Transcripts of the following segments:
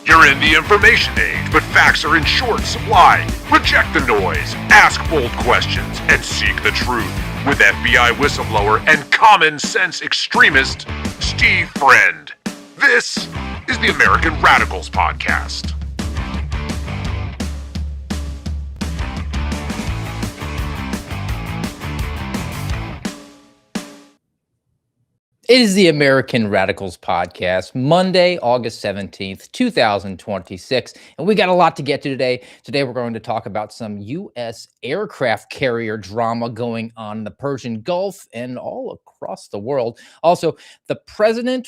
You're in the information age, but facts are in short supply. Reject the noise, ask bold questions, and seek the truth with FBI whistleblower and common sense extremist Steve Friend. This is the American Radicals Podcast. It is the American Radicals Podcast, Monday, August 17th, 2026. And we got a lot to get to today. Today, we're going to talk about some U.S. aircraft carrier drama going on in the Persian Gulf and all across the world. Also, the president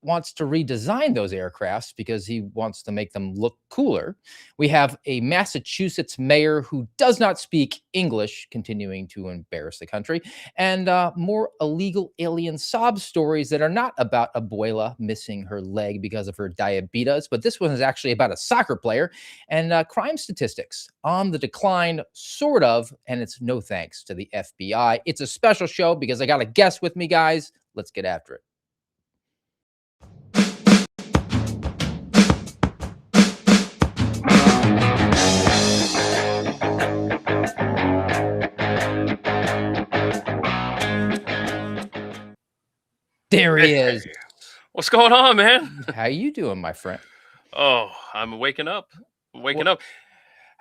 wants to redesign those aircrafts because he wants to make them look cooler. We have a Massachusetts mayor who does not speak English, continuing to embarrass the country, and more illegal alien sob stories that are not about Abuela missing her leg because of her diabetes, but this one is actually about a soccer player, and crime statistics on the decline, sort of, and it's no thanks to the FBI. It's a special show because I got a guest with me, guys. Let's get after it. There he is. What's going on, man? How you doing, my friend? Oh, I'm waking up.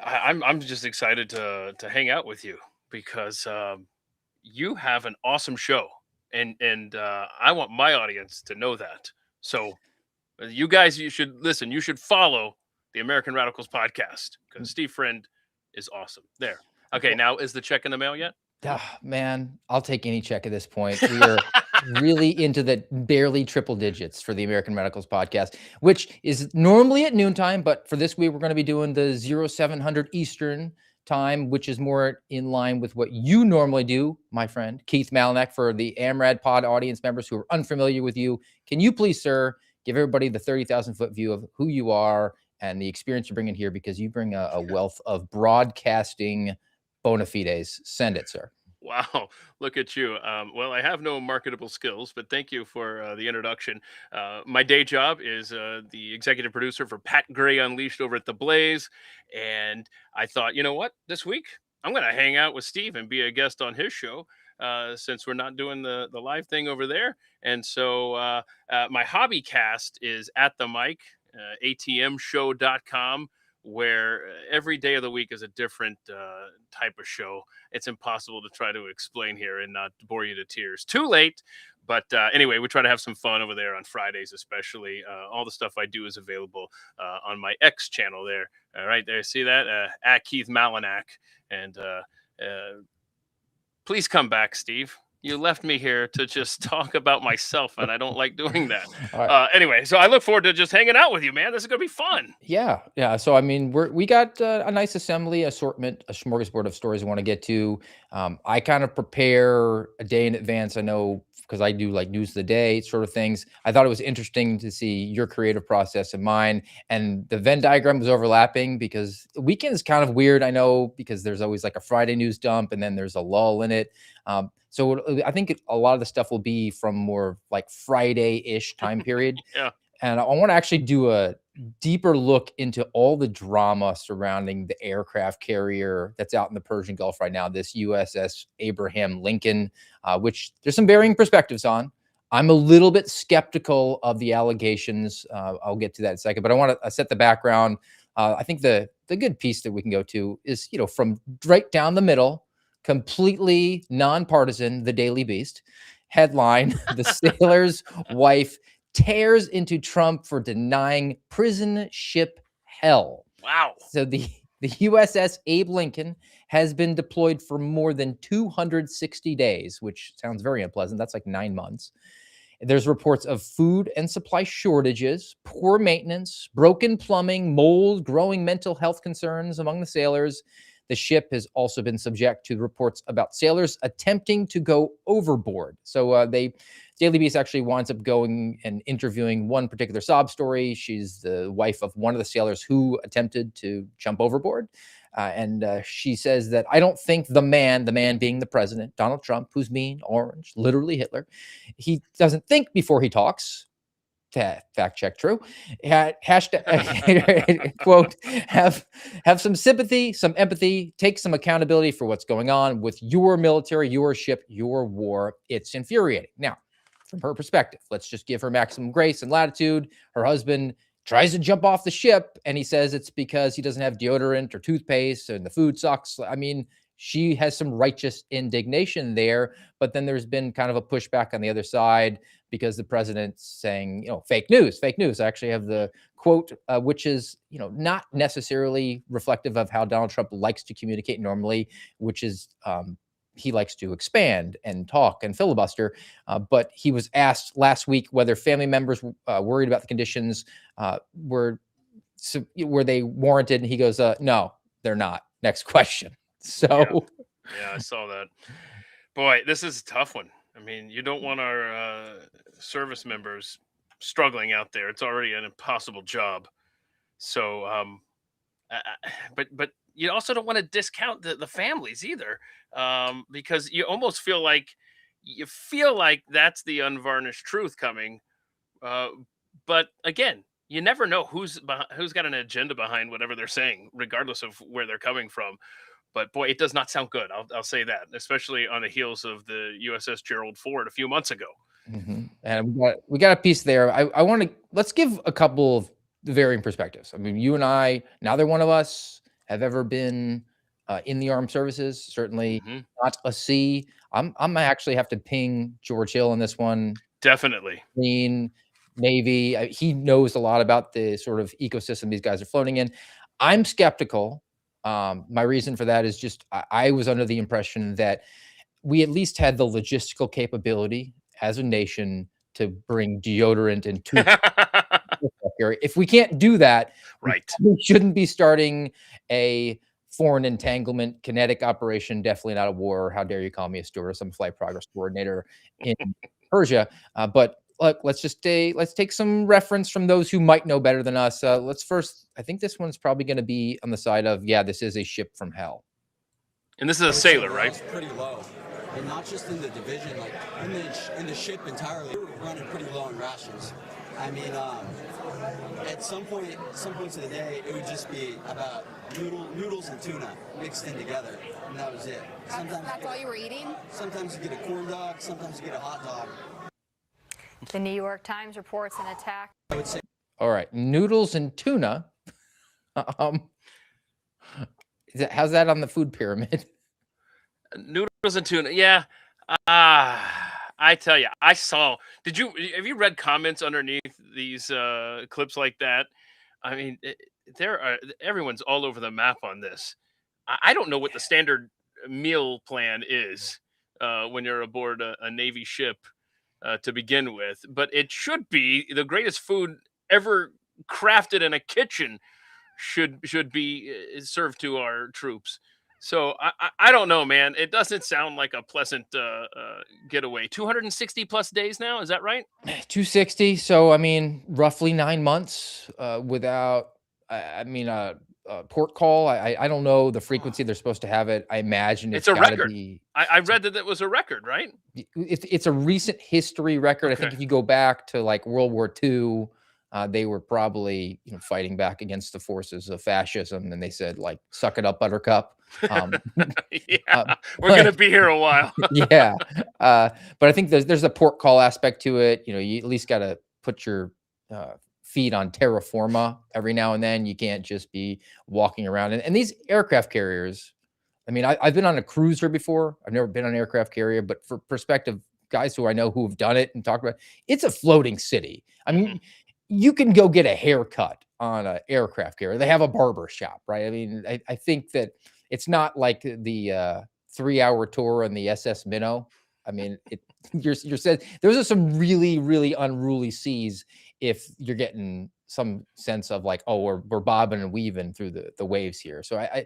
I'm just excited to hang out with you because you have an awesome show, and I want my audience to know that. So, you guys, you should listen. You should follow the American Radicals Podcast because Steve Friend is awesome. There. Okay, now is the check in the mail yet? Man, I'll take any check at this point. We are really into the barely triple digits for the American Radicals Podcast, which is normally at noontime, but for this week, we're going to be doing the 0700 Eastern time, which is more in line with what you normally do, my friend, Keith Malinak. For the AMRAD pod audience members who are unfamiliar with you, can you please, sir, give everybody the 30,000-foot view of who you are and the experience you're bringing here, because you bring a wealth of broadcasting bona fides. Send it, sir. Wow, look at you. Well, I have no marketable skills, but thank you for the introduction. My day job is the executive producer for Pat Gray Unleashed over at The Blaze. And I thought, you know what? This week, I'm going to hang out with Steve and be a guest on his show since we're not doing the live thing over there. And so my hobby cast is At the Mic, atmshow.com, where every day of the week is a different type of show. It's impossible to try to explain here and not bore you to tears. Too late. But anyway, we try to have some fun over there on Fridays, especially. All the stuff I do is available on my X channel there. Right there. See that? At Keith Malinak. And please come back, Steve. You left me here to just talk about myself, and I don't like doing that. Right. Anyway, so I look forward to just hanging out with you, man. This is going to be fun. Yeah. So, I mean, we got a nice assortment, a smorgasbord of stories I want to get to. I kind of prepare a day in advance. I know because I do like news of the day sort of things. I thought it was interesting to see your creative process and mine, and the Venn diagram was overlapping because the weekend is kind of weird. I know because there's always like a Friday news dump and then there's a lull in it. So I think a lot of the stuff will be from more like Friday-ish time period. Yeah. And I want to actually do a deeper look into all the drama surrounding the aircraft carrier that's out in the Persian Gulf right now, this USS Abraham Lincoln, which there's some varying perspectives on. I'm a little bit skeptical of the allegations. I'll get to that in a second, but I want to set the background. I think the good piece that we can go to is, from right down the middle, completely nonpartisan, the Daily Beast headline: the sailor's wife tears into Trump for denying prison ship hell. Wow. So the USS Abe Lincoln has been deployed for more than 260 days, which sounds very unpleasant. That's like 9 months. There's reports of food and supply shortages, poor maintenance, broken plumbing, mold, growing mental health concerns among the sailors. The ship has also been subject to reports about sailors attempting to go overboard. So Daily Beast actually winds up going and interviewing one particular sob story. She's the wife of one of the sailors who attempted to jump overboard. And she says that, I don't think the man being the president, Donald Trump, who's mean, orange, literally Hitler, he doesn't think before he talks. fact check true. Hashtag quote, have some sympathy, some empathy, take some accountability for what's going on with your military, your ship, your war. It's infuriating. Now, from her perspective, let's just give her maximum grace and latitude. Her husband tries to jump off the ship, and he says it's because he doesn't have deodorant or toothpaste and the food sucks. I mean, she has some righteous indignation there, but then there's been kind of a pushback on the other side because the president's saying, fake news, fake news. I actually have the quote, which is, not necessarily reflective of how Donald Trump likes to communicate normally, which is he likes to expand and talk and filibuster. But he was asked last week whether family members worried about the conditions were they warranted, and he goes, no, they're not. Next question. So yeah, I saw that. Boy, this is a tough one. I mean, you don't want our service members struggling out there. It's already an impossible job. So, but you also don't want to discount the families either, because you almost feel like that's the unvarnished truth coming. But again, you never know who's got an agenda behind whatever they're saying, regardless of where they're coming from. But boy, it does not sound good. I'll say that, especially on the heels of the USS Gerald Ford a few months ago. Mm-hmm. And we got a piece there. I want to let's give a couple of varying perspectives. I mean, you and I, neither one of us have ever been in the armed services. Certainly not a C. I'm actually have to ping George Hill on this one. Definitely. Marine, Navy. He knows a lot about the sort of ecosystem these guys are floating in. I'm skeptical. My reason for that is just I was under the impression that we at least had the logistical capability as a nation to bring deodorant and toothpaste. If we can't do that, right, we shouldn't be starting a foreign entanglement kinetic operation. Definitely not a war. How dare you call me a stewardess? I'm a flight progress coordinator in Persia. But look, let's take some reference from those who might know better than us. Let's first, I think this one's probably going to be on the side of, this is a ship from hell. And this is a sailor, right? It's pretty low. And not just in the division, like in the ship entirely, we were running pretty low on rations. I mean, at some points of the day, it would just be about noodles and tuna mixed in together, and that was it. Sometimes that's all you were eating? Sometimes you get a corn dog, sometimes you get a hot dog. The New York Times reports an attack. I would say. All right, noodles and tuna. How's that on the food pyramid? Noodles and tuna, yeah. I tell you, have you read comments underneath these clips like that? I mean, everyone's all over the map on this. I don't know what the standard meal plan is when you're aboard a Navy ship to begin with, but it should be the greatest food ever crafted in a kitchen should be served to our troops. So I don't know, man. It doesn't sound like a pleasant getaway. 260 plus days now, is that right? 260. So I mean, roughly 9 months without. Port call. I don't know the frequency they're supposed to have it. I imagine it's a record. Be, I read that it was a record, right? It's a recent history record. Okay. I think if you go back to like World War II. They were probably fighting back against the forces of fascism, and they said like, "Suck it up, Buttercup." We're gonna be here a while. Yeah, but I think there's a port call aspect to it. You at least got to put your feet on terra firma every now and then. You can't just be walking around. And these aircraft carriers, I mean, I've been on a cruiser before. I've never been on an aircraft carrier, but for perspective, guys who I know who have done it and talked about it, it's a floating city. I mean. You can go get a haircut on an aircraft carrier. They have a barber shop, right? I mean, I think that it's not like the 3-hour tour on the SS Minnow. I mean, you're said those are some really, really unruly seas if you're getting some sense of like, oh, we're bobbing and weaving through the waves here. So I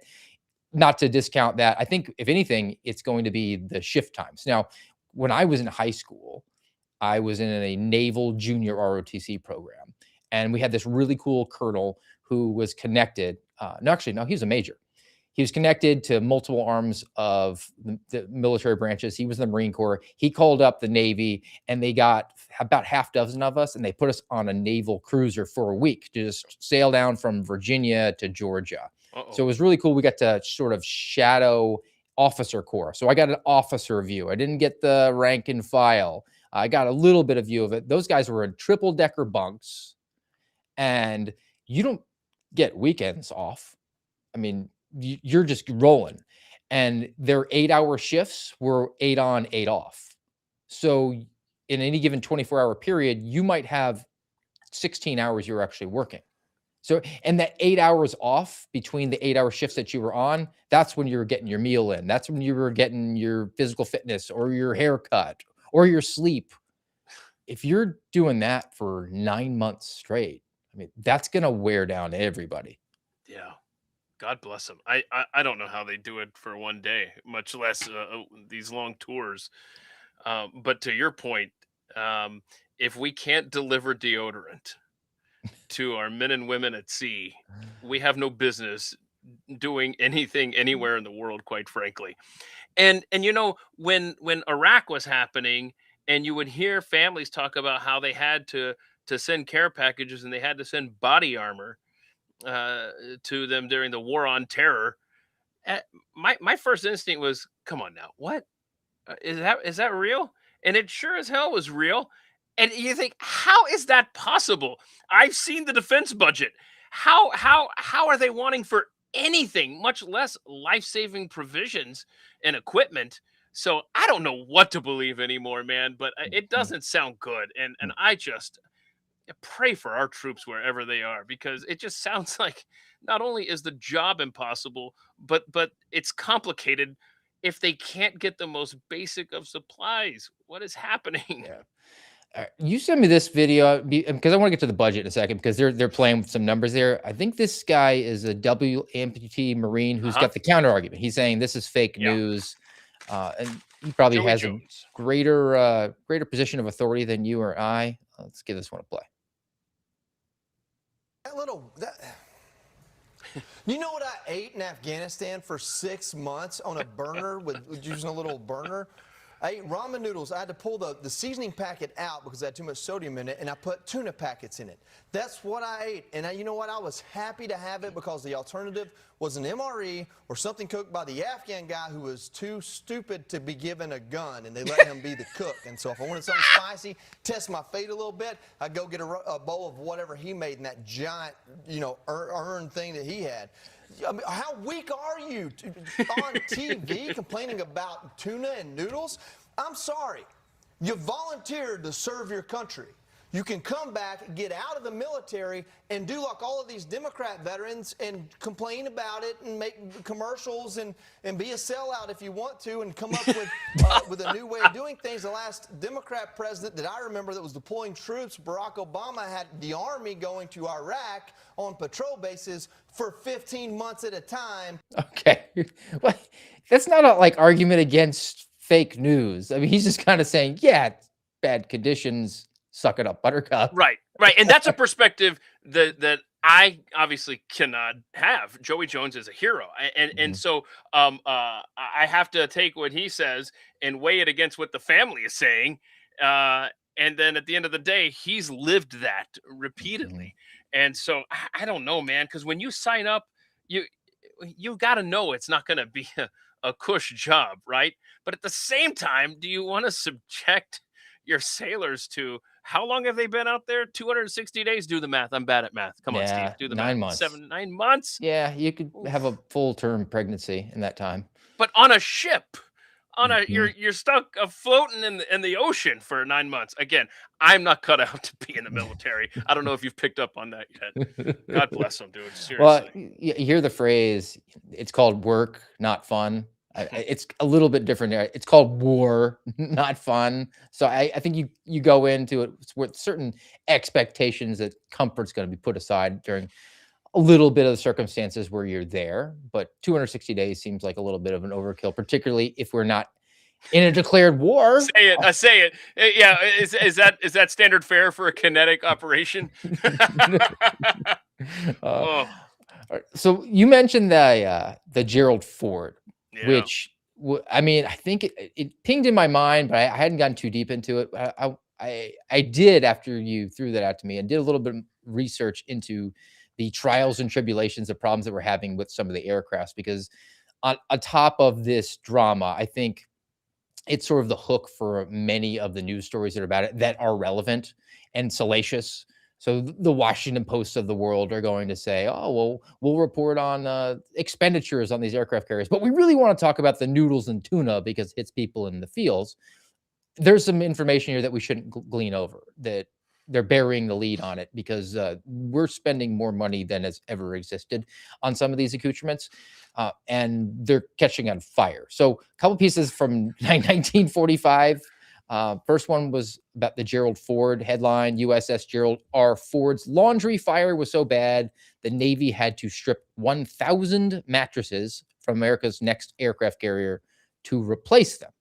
not to discount that. I think if anything, it's going to be the shift times. Now, when I was in high school, I was in a naval junior ROTC program, and we had this really cool colonel who was connected. No, he was a major. He was connected to multiple arms of the military branches. He was in the Marine Corps. He called up the Navy, and they got about half dozen of us, and they put us on a naval cruiser for a week to just sail down from Virginia to Georgia. So it was really cool. We got to sort of shadow officer corps. So I got an officer view. I didn't get the rank and file. I got a little bit of view of it. Those guys were in triple decker bunks, and you don't get weekends off. I mean, you're just rolling, and their 8-hour shifts were 8 on, 8 off. So in any given 24-hour period, you might have 16 hours you're actually working. So, and that 8 hours off between the 8-hour shifts that you were on, that's when you were getting your meal in. That's when you were getting your physical fitness or your haircut or your sleep. If you're doing that for 9 months straight, I mean, that's going to wear down everybody. Yeah. God bless them. I don't know how they do it for one day, much less these long tours. But to your point, if we can't deliver deodorant to our men and women at sea, we have no business doing anything anywhere in the world, quite frankly. And you know, when Iraq was happening, and you would hear families talk about how they had to send care packages and they had to send body armor to them during the war on terror. My first instinct was, come on now, what is that real? And it sure as hell was real. And you think, how is that possible? I've seen the defense budget. How are they wanting for anything, much less life-saving provisions and equipment? So I don't know what to believe anymore, man. But it doesn't sound good, and I just pray for our troops wherever they are, because it just sounds like not only is the job impossible, but it's complicated if they can't get the most basic of supplies. What is happening? Yeah. You send me this video because I want to get to the budget in a second, because they're playing with some numbers there. I think this guy is a W amputee Marine who's got the counter argument. He's saying this is fake news, and he probably Joey has Jones. a greater position of authority than you or I. Let's give this one a play. You know what I ate in Afghanistan for 6 months on a burner with using a little burner? I ate ramen noodles. I had to pull the seasoning packet out because I had too much sodium in it, and I put tuna packets in it. That's what I ate. And you know what? I was happy to have it, because the alternative was an MRE or something cooked by the Afghan guy who was too stupid to be given a gun, and they let him be the cook. And so if I wanted something spicy, test my fate a little bit, I'd go get a bowl of whatever he made in that giant, urn thing that he had. I mean, how weak are you on TV complaining about tuna and noodles? I'm sorry. You volunteered to serve your country. You can come back, get out of the military, and do like all of these Democrat veterans and complain about it and make commercials and be a sellout if you want to, and come up with a new way of doing things. The last Democrat president that I remember that was deploying troops, Barack Obama, had the Army going to Iraq on patrol bases for 15 months at a time. Okay. Well, that's not a argument against fake news. I mean, he's just kind of saying, yeah, it's bad conditions. Suck it up, buttercup. Right. And that's a perspective that I obviously cannot have. Joey Jones is a hero. And so I have to take what he says and weigh it against what the family is saying. And then at the end of the day, he's lived that repeatedly. And so I don't know, man, because when you sign up, you got to know it's not going to be a cush job, right? But at the same time, do you want to subject your sailors to, how long have they been out there? 260 days? Do the math. I'm bad at math. Come on, Steve. Do the 9 math. months. 9 months? Yeah, you could have a full-term pregnancy in that time. But on a ship, you're stuck floating in the ocean for 9 months. Again, I'm not cut out to be in the military. I don't know if you've picked up on that yet. God bless them, dude. Seriously. Well, you hear the phrase, it's called work, not fun. It's a little bit different there. It's called war, not fun. So I think you go into it with certain expectations that comfort's going to be put aside during a little bit of the circumstances where you're there. But 260 days seems like a little bit of an overkill, particularly if we're not in a declared war. Say it. Say it. Yeah. Is that standard fare for a kinetic operation? So you mentioned the Gerald Ford, Yeah. which I mean, I think it pinged in my mind, but I hadn't gotten too deep into it. I did after you threw that out to me, and did a little bit of research into the trials and tribulations of problems that we're having with some of the aircrafts, because on top of this drama, I think it's sort of the hook for many of the news stories that are about it that are relevant and salacious. So the Washington Posts of the world are going to say, "Oh, well, we'll report on expenditures on these aircraft carriers, but we really want to talk about the noodles and tuna because it hits people in the fields." There's some information here that we shouldn't glean over, that they're burying the lead on it, because we're spending more money than has ever existed on some of these accoutrements, and they're catching on fire. So a couple pieces from 1945. First one was about the Gerald Ford headline. USS Gerald R. Ford's laundry fire was so bad the Navy had to strip 1,000 mattresses from America's next aircraft carrier to replace them.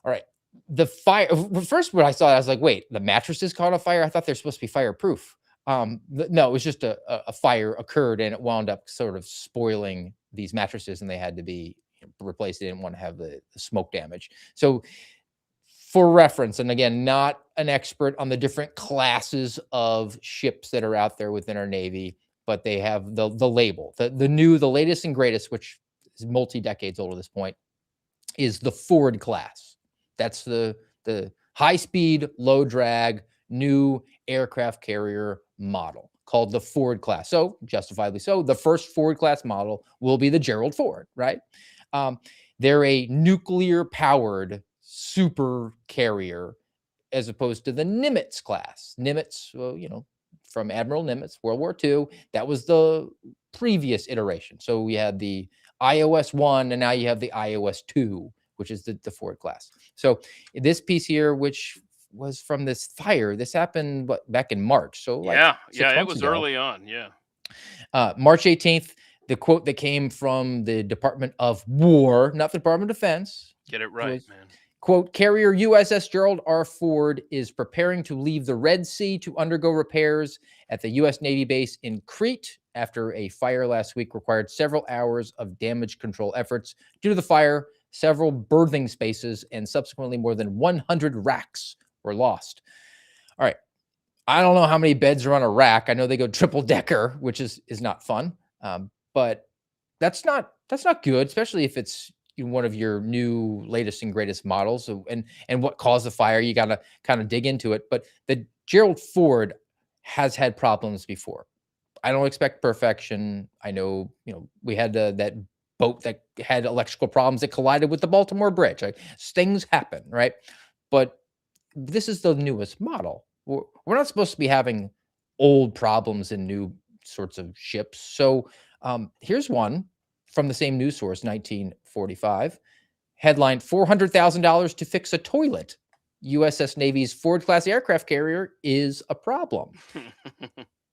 All right. The fire, first when I saw it, I was like, wait, the mattresses caught on fire? I thought they're supposed to be fireproof. No, it was just a fire occurred, and it wound up sort of spoiling these mattresses, and they had to be replaced. They didn't want to have the smoke damage. So for reference, and again, not an expert on the different classes of ships that are out there within our Navy, but they have the label, the latest and greatest, which is multi-decades old at this point, is the Ford class. That's the high speed, low drag, new aircraft carrier model called the Ford class. So justifiably so, the first Ford class model will be the Gerald Ford, right? They're a nuclear powered super carrier, as opposed to the Nimitz class. Nimitz, well, from Admiral Nimitz, World War II, that was the previous iteration. So we had the iOS 1, and now you have the iOS 2, which is the Ford class. So this piece here, which was from this fire, this happened back in March. So like it was early on. Yeah. March 18th, the quote that came from the Department of War, not the Department of Defense. Get it right, man. Quote, carrier USS Gerald R. Ford is preparing to leave the Red Sea to undergo repairs at the U.S. Navy base in Crete after a fire last week required several hours of damage control efforts. Due to the fire, several berthing spaces and subsequently more than 100 racks were lost. All right. I don't know how many beds are on a rack. I know they go triple decker, which is not fun. But that's not good, especially if it's one of your new latest and greatest models. So, and what caused the fire, you got to kind of dig into it. But the Gerald Ford has had problems before. I don't expect perfection. I know, we had that boat that had electrical problems that collided with the Baltimore Bridge. Like, things happen, right? But this is the newest model. We're not supposed to be having old problems in new sorts of ships. So here's one from the same news source, 1945. Headline, $400,000 to fix a toilet. USS Navy's Ford class aircraft carrier is a problem.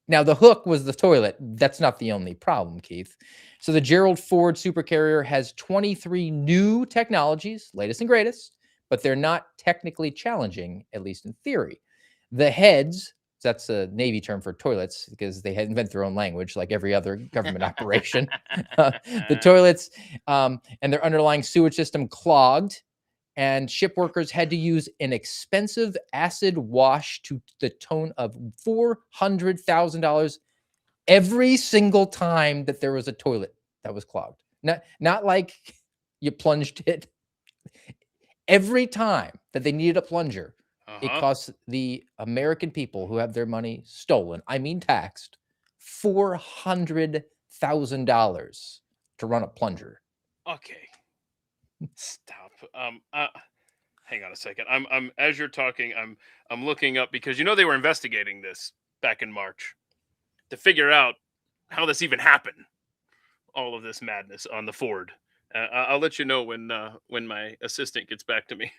Now, the hook was the toilet. That's not the only problem, Keith. So the Gerald Ford supercarrier has 23 new technologies, latest and greatest, but they're not technically challenging, at least in theory. The heads, that's a Navy term for toilets, because they had invented their own language like every other government operation. The toilets and their underlying sewage system clogged, and ship workers had to use an expensive acid wash to the tune of $400,000 every single time that there was a toilet that was clogged. Not like you plunged it. Every time that they needed a plunger, it costs the American people who have their money stolen, I mean taxed, $400,000 to run a plunger. Okay. Stop. Hang on a second. I'm as you're talking, I'm looking up, because they were investigating this back in March to figure out how this even happened. All of this madness on the Ford. I'll let you know when my assistant gets back to me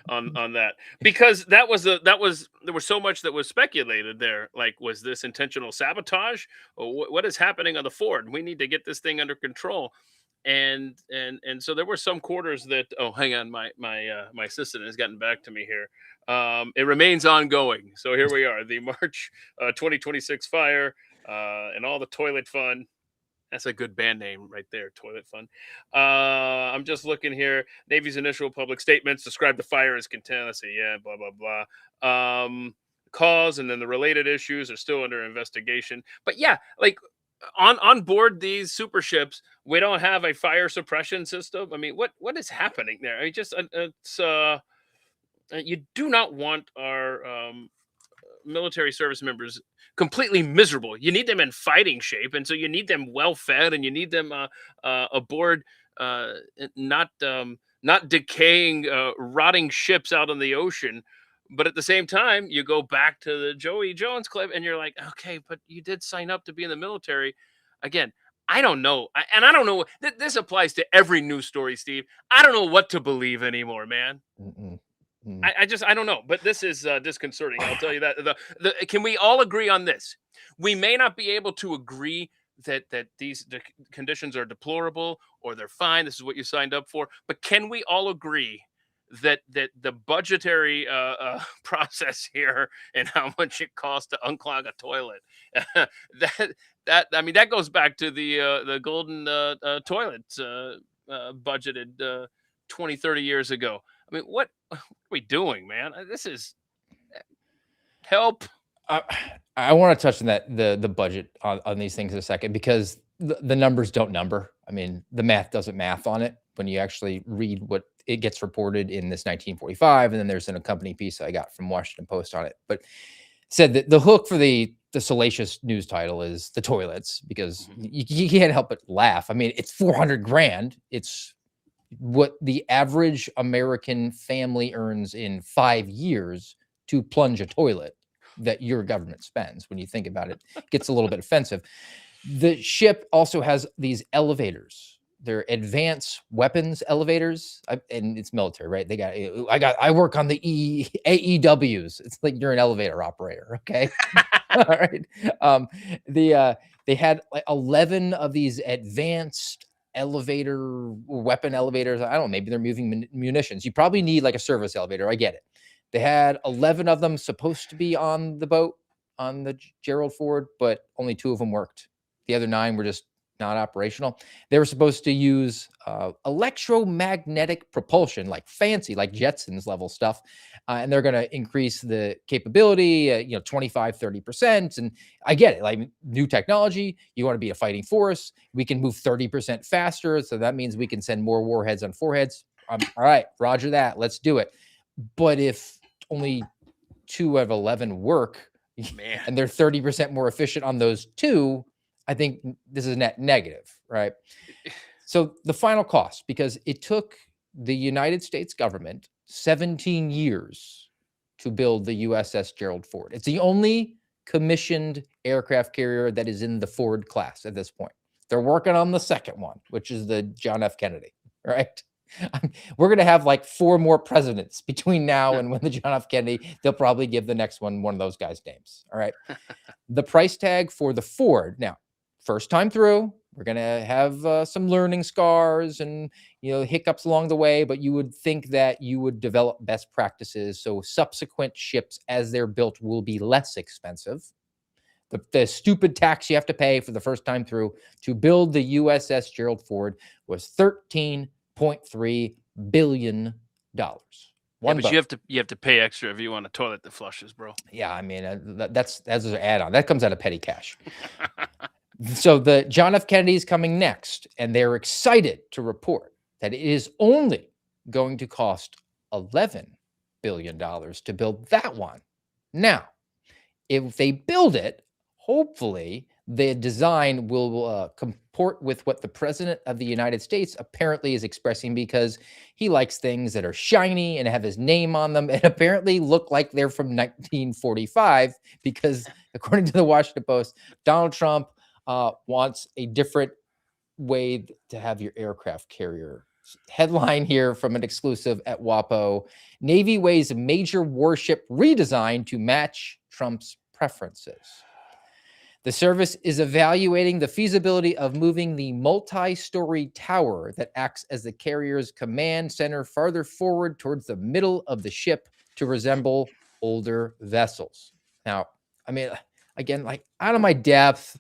on that, because there was so much that was speculated there. Like, was this intentional sabotage, or what is happening on the Ford? We need to get this thing under control. And so there were some quarters that, hang on, my assistant has gotten back to me here. It remains ongoing. So here we are, the March 2026 fire. and all the toilet fun. That's a good band name right there, Toilet Fun. I'm just looking here. Navy's initial public statements describe the fire as contained. Let's say, yeah, blah, blah, blah. Cause and then the related issues are still under investigation. But yeah, like on board these super ships, we don't have a fire suppression system. I mean, what is happening there? I mean, just it's you do not want our military service members completely miserable. You need them in fighting shape, and so you need them well fed, and you need them aboard not decaying, rotting ships out on the ocean. But at the same time, you go back to the Joey Jones clip, and you're like, okay, but you did sign up to be in the military. Again, I don't know, and I don't know. This applies to every news story, Steve. I don't know what to believe anymore, man. Mm-mm. I don't know, but this is disconcerting. I'll tell you that. Can we all agree on this? We may not be able to agree that these conditions are deplorable or they're fine. This is what you signed up for. But can we all agree that the budgetary process here and how much it costs to unclog a toilet that goes back to the golden toilets budgeted 20, 30 years ago. I mean, what are we doing, man? This is help. I want to touch on that the budget on these things in a second, because the numbers don't number. I mean, the math doesn't math on it when you actually read what it gets reported in this 1945, and then there's an accompanying piece I got from Washington Post on it. But said that the hook for the salacious news title is the toilets, because you can't help but laugh. I mean, it's 400 grand. It's what the average American family earns in 5 years to plunge a toilet that your government spends. When you think about it, it gets a little bit offensive. The ship also has these elevators. They're advanced weapons elevators, and it's military, right? I work on the AEWs. It's like you're an elevator operator, okay? All right. They had like 11 of these advanced weapon elevators. I don't know, maybe they're moving munitions. You probably need like a service elevator. I get it. They had 11 of them supposed to be on the boat, on the Gerald Ford, but only 2 of them worked. The other 9 were just not operational. They were supposed to use electromagnetic propulsion, like fancy, like Jetsons level stuff. And they're going to increase the capability, 25, 30%. And I get it, like new technology, you want to be a fighting force. We can move 30% faster. So that means we can send more warheads on foreheads. All right, roger that. Let's do it. But if only 2 out of 11 work, Man, and they're 30% more efficient on those 2, I think this is net negative, right? So the final cost, because it took the United States government 17 years to build the USS Gerald Ford. It's the only commissioned aircraft carrier that is in the Ford class at this point. They're working on the second one, which is the John F. Kennedy, right? We're going to have like 4 more presidents between now and when the John F. Kennedy, they'll probably give the next one of those guys' names. All right. The price tag for the Ford, now, first time through, we're going to have some learning scars and, hiccups along the way, but you would think that you would develop best practices. So subsequent ships as they're built will be less expensive. The stupid tax you have to pay for the first time through to build the USS Gerald Ford was $13.3 billion. but you have to pay extra if you want a toilet that flushes, bro. Yeah, I mean that's an add-on that comes out of petty cash. So the John F. Kennedy is coming next, and they're excited to report that it is only going to cost $11 billion to build that one. Now, if they build it, hopefully the design will comport with what the President of the United States apparently is expressing, because he likes things that are shiny and have his name on them and apparently look like they're from 1945, because according to the Washington Post, Donald Trump wants a different way to have your aircraft carrier. Headline here from an exclusive at WAPO: Navy weighs major warship redesign to match Trump's preferences. The service is evaluating the feasibility of moving the multi-story tower that acts as the carrier's command center farther forward towards the middle of the ship to resemble older vessels. Now, I mean, again, like out of my depth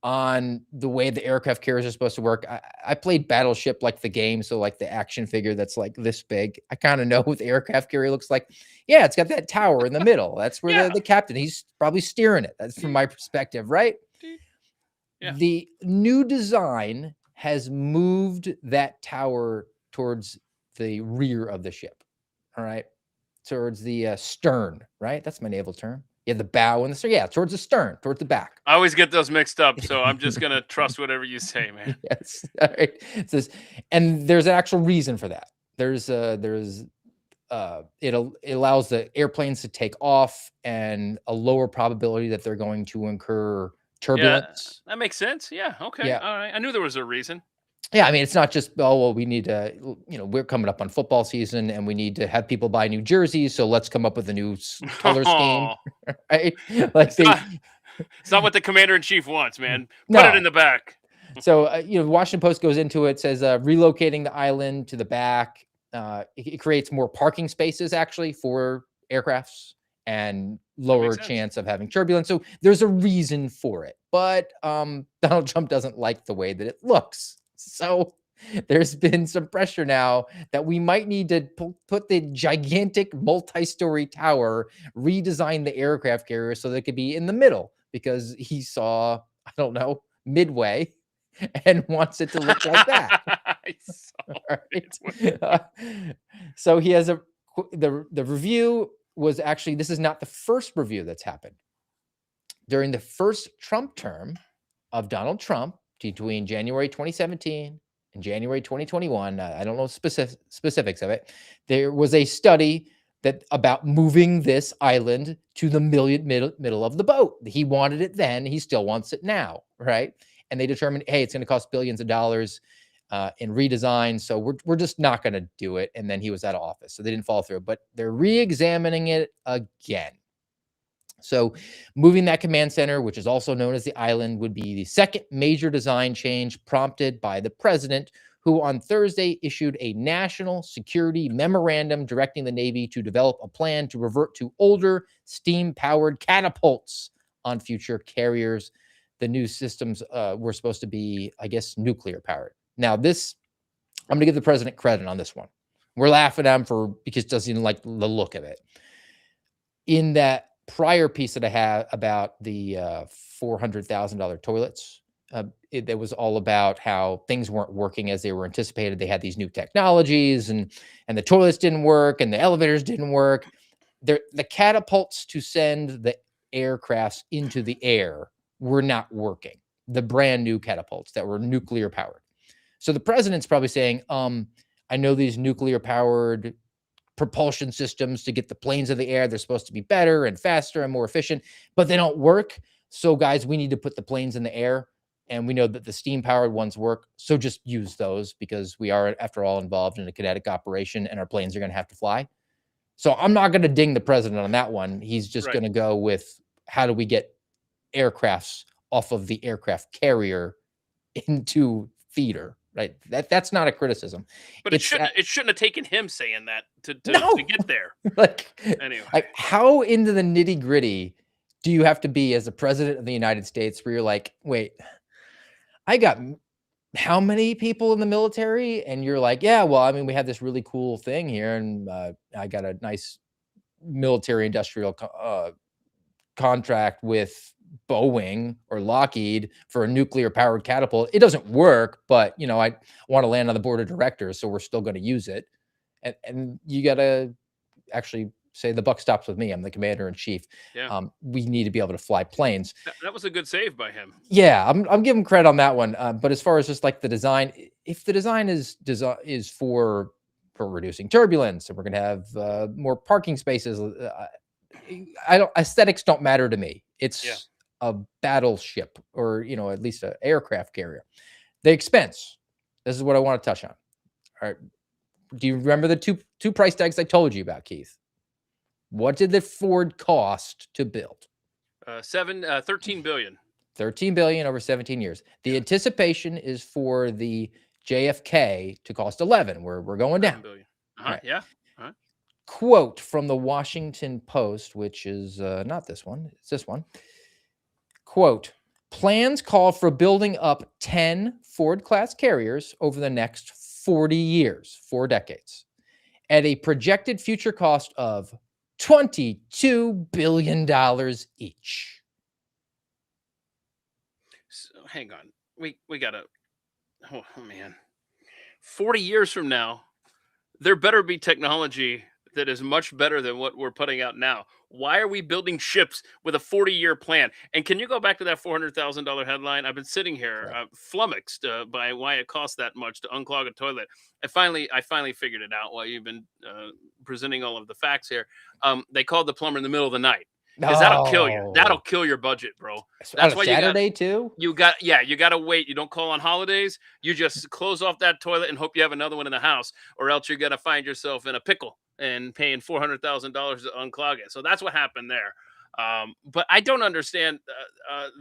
on the way the aircraft carriers are supposed to work. I played Battleship, like the game, so like the action figure that's like this big. I kind of know what the aircraft carrier looks like. Yeah, it's got that tower in the middle. That's where Yeah. the captain, he's probably steering it. That's from my perspective, right? Yeah. The new design has moved that tower towards the rear of the ship. All right. Towards the stern, right? That's my naval term. Yeah, the bow and the stern. Yeah, towards the stern, towards the back. I always get those mixed up, so I'm just gonna trust whatever you say, man. Yes. All right. It says, and there's an actual reason for that. It allows the airplanes to take off and a lower probability that they're going to incur turbulence. Yeah, that makes sense. Yeah. Okay. Yeah. All right. I knew there was a reason. Yeah, I mean, it's not just, oh, well, we need to, we're coming up on football season and we need to have people buy new jerseys. So let's come up with a new color scheme, right? Like It's not what the commander in chief wants, man. Put No. it in the back. So, Washington Post goes into it, says relocating the island to the back. It creates more parking spaces actually for aircrafts and lower sense. chance of having turbulence. So there's a reason for it. But Donald Trump doesn't like the way that it looks. So there's been some pressure now that we might need to put the gigantic multi-story tower, redesign the aircraft carrier so they could be in the middle, because he saw, I don't know, Midway and wants it to look like that. Right? So he has the review was actually, this is not the first review that's happened. During the first Trump term of Donald Trump, between January 2017 and January 2021, I don't know specifics of it, there was a study that about moving this island to the middle of the boat. He wanted it then, he still wants it now, right? And they determined, hey, it's going to cost billions of dollars in redesign, so we're just not going to do it. And then he was out of office, so they didn't follow through. But they're re-examining it again. So moving that command center, which is also known as the island, would be the second major design change prompted by the president, who on Thursday issued a national security memorandum directing the Navy to develop a plan to revert to older steam-powered catapults on future carriers. The new systems were supposed to be, I guess, nuclear-powered. Now, this, I'm going to give the president credit on this one. We're laughing at him because he doesn't like the look of it. In that prior piece that I had about the $400,000 toilets, it was all about how things weren't working as they were anticipated. They had these new technologies and the toilets didn't work and the elevators didn't work. The catapults to send the aircrafts into the air were not working. The brand new catapults that were nuclear powered. So the president's probably saying, I know these nuclear powered propulsion systems to get the planes in the air, they're supposed to be better and faster and more efficient, but they don't work. So guys, we need to put the planes in the air, and we know that the steam powered ones work. So just use those, because we are, after all, involved in a kinetic operation and our planes are going to have to fly. So I'm not going to ding the president on that one. He's just going to go with, how do we get aircrafts off of the aircraft carrier into theater? Right. That's not a criticism. But it shouldn't have taken him saying that to get there. Anyway, like, how into the nitty gritty do you have to be as the president of the United States where you're like, wait, I got how many people in the military? And you're like, yeah, well, I mean, we have this really cool thing here, and I got a nice military industrial contract with Boeing or Lockheed for a nuclear powered catapult. It doesn't work, but I want to land on the board of directors, so we're still going to use it. And you got to actually say, the buck stops with me. I'm the commander in chief. Yeah. We need to be able to fly planes. That was a good save by him. Yeah, I'm giving credit on that one. But as far as just like the design, if the design is for reducing turbulence, and we're going to have more parking spaces, aesthetics don't matter to me. It's a battleship, or at least an aircraft carrier. The expense. This is what I want to touch on. All right. Do you remember the two price tags I told you about, Keith? What did the Ford cost to build? 13 billion. 13 billion over 17 years. The anticipation is for the JFK to cost 11. We're going down. Billion. Right. Yeah. Quote from the Washington Post, which is not this one, it's this one. Quote, plans call for building up 10 Ford-class carriers over the next 40 years, 4 decades, at a projected future cost of $22 billion each. So, hang on. We got to, oh man. 40 years from now, there better be technology that is much better than what we're putting out now. Why are we building ships with a 40-year plan? And can you go back to that $400,000 headline? I've been sitting here flummoxed by why it costs that much to unclog a toilet. I finally figured it out while you've been presenting all of the facts here. They called the plumber in the middle of the night because that'll kill you. That'll kill your budget, bro. On That's a why Saturday too? you got to wait. You don't call on holidays. You just close off that toilet and hope you have another one in the house, or else you're gonna find yourself in a pickle and paying $400,000 to unclog it. So that's what happened there. But I don't understand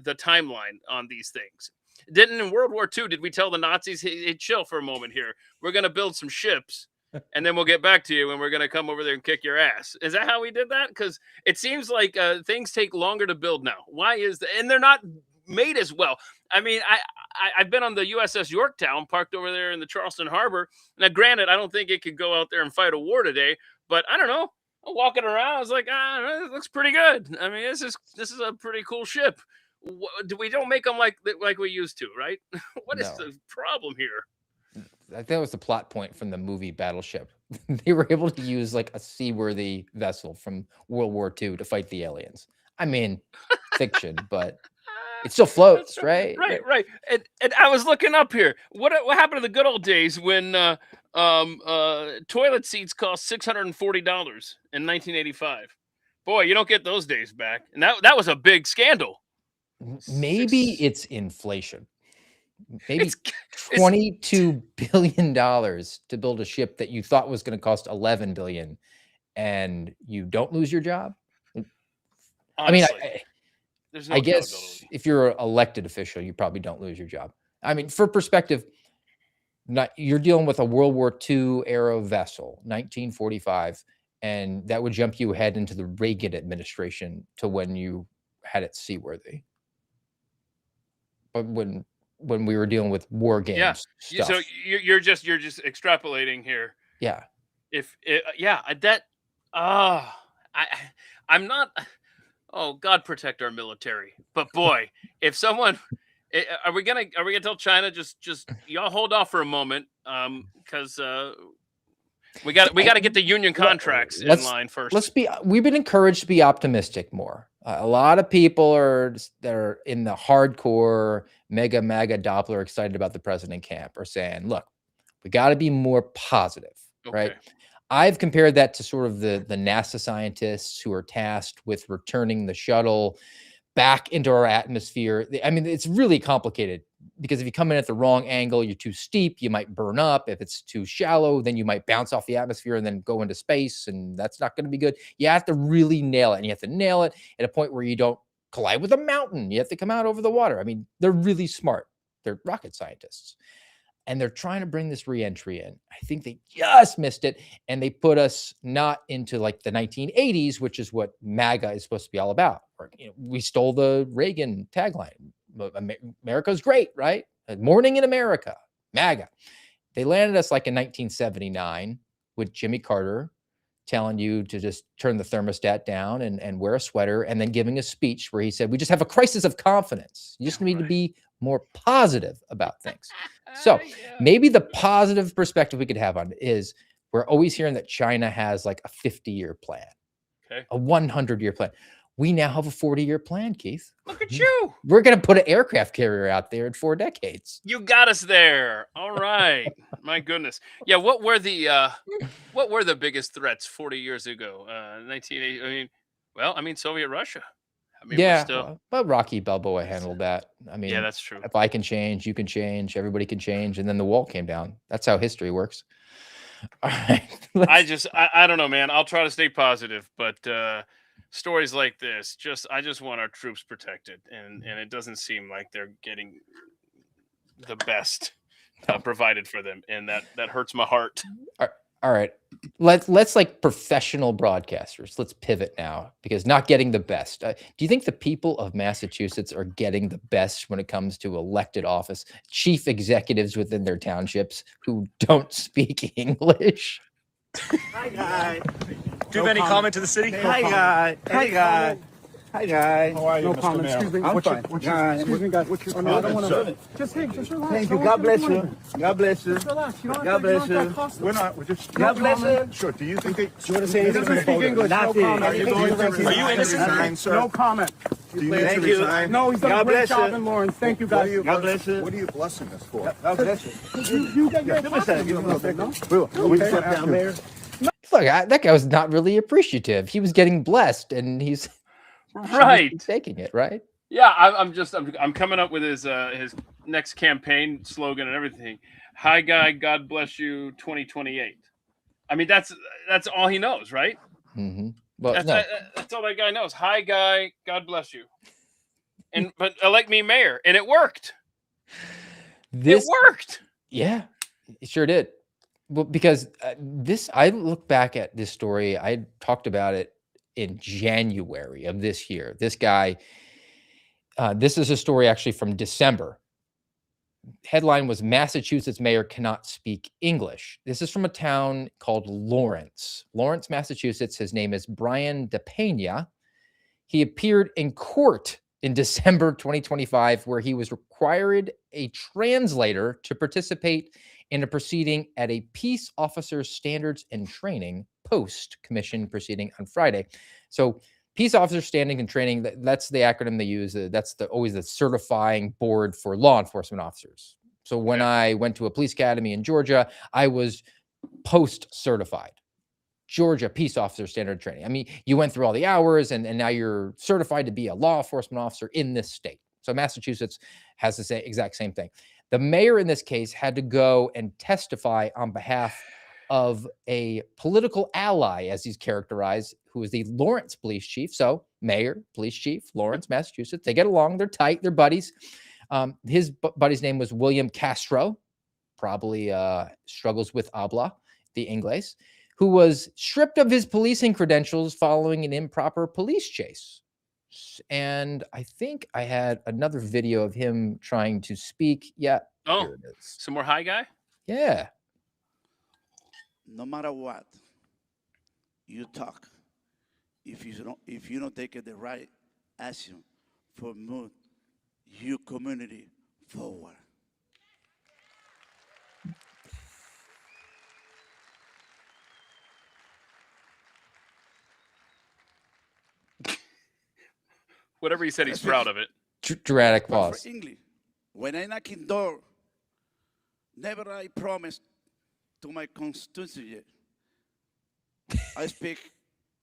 the timeline on these things. Didn't in World War II, did we tell the Nazis, hey, chill for a moment here. We're gonna build some ships and then we'll get back to you and we're going to come over there and kick your ass. Is that how we did that? Because it seems like things take longer to build now. Why is that? And they're not made as well. I mean, I've been on the USS Yorktown parked over there in the Charleston Harbor. Now, granted, I don't think it could go out there and fight a war today, but I don't know. I'm walking around. I was like, it looks pretty good. I mean, this is a pretty cool ship. We don't make them like we used to, right? What is the problem here? I think that was the plot point from the movie Battleship. They were able to use like a seaworthy vessel from World War II to fight the aliens. I mean, fiction, but it still floats, right? Right. And I was looking up here. What happened to the good old days when toilet seats cost $640 in 1985? Boy, you don't get those days back. And that was a big scandal. Maybe it's inflation. Maybe $22 billion to build a ship that you thought was going to cost $11 billion, and you don't lose your job. Honestly, I guess if you're an elected official, you probably don't lose your job. I mean, for perspective, you're dealing with a World War II era vessel, 1945, and that would jump you ahead into the Reagan administration to when you had it seaworthy. But when we were dealing with war games stuff. So you're just extrapolating here. Yeah. I'm not. Oh, God protect our military. But boy, if someone, are we gonna tell China just y'all hold off for a moment, because we got to get the union contracts in line first. We've been encouraged to be optimistic more. A lot of people that are in the hardcore mega MAGA Doppler excited about the president camp are saying, look, we got to be more positive, right? I've compared that to sort of the NASA scientists who are tasked with returning the shuttle back into our atmosphere. I mean, it's really complicated because if you come in at the wrong angle, you're too steep, you might burn up. If it's too shallow, then you might bounce off the atmosphere and then go into space, and that's not going to be good. You have to really nail it, and you have to nail it at a point where you don't collide with a mountain. You have to come out over the water. I mean, they're really smart. They're rocket scientists. And they're trying to bring this reentry in. I think they just missed it. And they put us not into like the 1980s, which is what MAGA is supposed to be all about. Or, we stole the Reagan tagline. America's great, right? Morning in America, MAGA. They landed us like in 1979 with Jimmy Carter telling you to just turn the thermostat down and wear a sweater, and then giving a speech where he said, we just have a crisis of confidence. You just need to be more positive about things. So maybe the positive perspective we could have on it is we're always hearing that China has like a 50-year plan, a 100-year plan. We now have a 40-year plan, Keith. Look at you. We're going to put an aircraft carrier out there in 4 decades. You got us there. All right. My goodness. Yeah. What were the biggest threats 40 years ago? 1980. I mean, Soviet Russia. I mean, but Rocky Balboa handled that. I mean, yeah, that's true. If I can change, you can change, everybody can change, and then the wall came down. That's how history works. All right. I don't know, man. I'll try to stay positive, but stories like this, I just want our troops protected, and it doesn't seem like they're getting the best provided for them, and that hurts my heart. All right. Let's like professional broadcasters. Let's pivot now because not getting the best. Do you think the people of Massachusetts are getting the best when it comes to elected office, chief executives within their townships who don't speak English? Hi, guys. Do you have any comment to the city? Hi, guys. Hi, guys. Hi, guys. How are you, No Mr. comment. Mayor? Excuse me. I'm What's fine. Your, what's Yeah, your, excuse me, guys. what's your I mean, I don't comment, want sir? to. Just relax. Thank you. No God one's bless gonna do you. anything. God bless you. Just relax. You don't God have to, bless you don't you. have to hostile. We're not. We're just. God bless you. Sure. Do you think they? You want to say anything? Doesn't speak English. Nothing. No comment. Are you going to He's Are you innocent? resign, sir? No comment. Do you need Thank to you. resign? No, he's done God a great bless job you. in Lawrence. Thank you, What are guys. you? God bless you. What are you blessing us for? God bless you. You get your Give me a second. Give me a second. We Step step down, Mayor. Look, that guy was not really appreciative. He was getting blessed, and he's Right. taking it, right? Yeah, I'm coming up with his next campaign slogan and everything. Hi, guy. God bless you. 2028. I mean, that's all he knows, right? Mm-hmm. Well, That's no, that's all that guy knows. Hi, guy. God bless you. But elect me mayor, and it worked. this It worked. Yeah, it sure did. Well, because I look back at this story. I talked about it in January of this year. This guy, this is a story actually from December. Headline was Massachusetts mayor cannot speak English. This is from a town called Lawrence, Massachusetts. His name is Brian DePena. He appeared in court in December 2025, where he was required a translator to participate in a proceeding at a Peace Officer Standards and Training post-commission proceeding on Friday. So Peace Officer Standing and Training, that's the acronym they use. That's always the certifying board for law enforcement officers. So when I went to a police academy in Georgia, I was post-certified. Georgia Peace Officer Standard Training. I mean, you went through all the hours and now you're certified to be a law enforcement officer in this state. So Massachusetts has the exact same thing. The mayor in this case had to go and testify on behalf of a political ally, as he's characterized, who is the Lawrence police chief. So mayor, police chief, Lawrence, Massachusetts. They get along. They're tight. They're buddies. His buddy's name was William Castro, probably struggles with habla, the Inglés, who was stripped of his policing credentials following an improper police chase. And I think I had another video of him trying to speak. Yeah, Oh, here it is. some more hi, guy. Yeah. No matter what you talk, if you don't take the right action for move your community forward. Whatever he said, he's proud of it. Dramatic But pause. for English, when I knock in door, never I promise to my constituency. I speak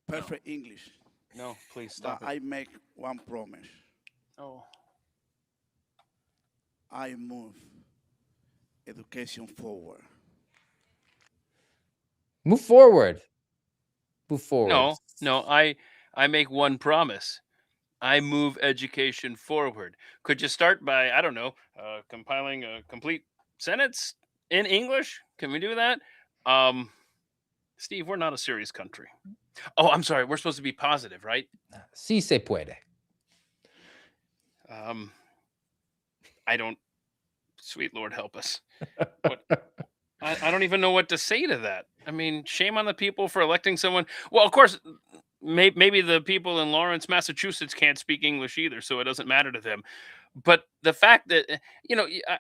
perfect English, No, please but stop it. I make one promise. Oh, I move education forward. Move forward. Move forward. no. I make one promise. I move education forward. Could you start by, I don't know, compiling a complete sentence in English? Can we do that? Steve, we're not a serious country. Oh, I'm sorry. We're supposed to be positive, right? Si se puede. I don't. Sweet Lord, help us. What, I don't even know what to say to that. I mean, shame on the people for electing someone. Well, of course, maybe the people in Lawrence, Massachusetts can't speak English either, so it doesn't matter to them. But the fact that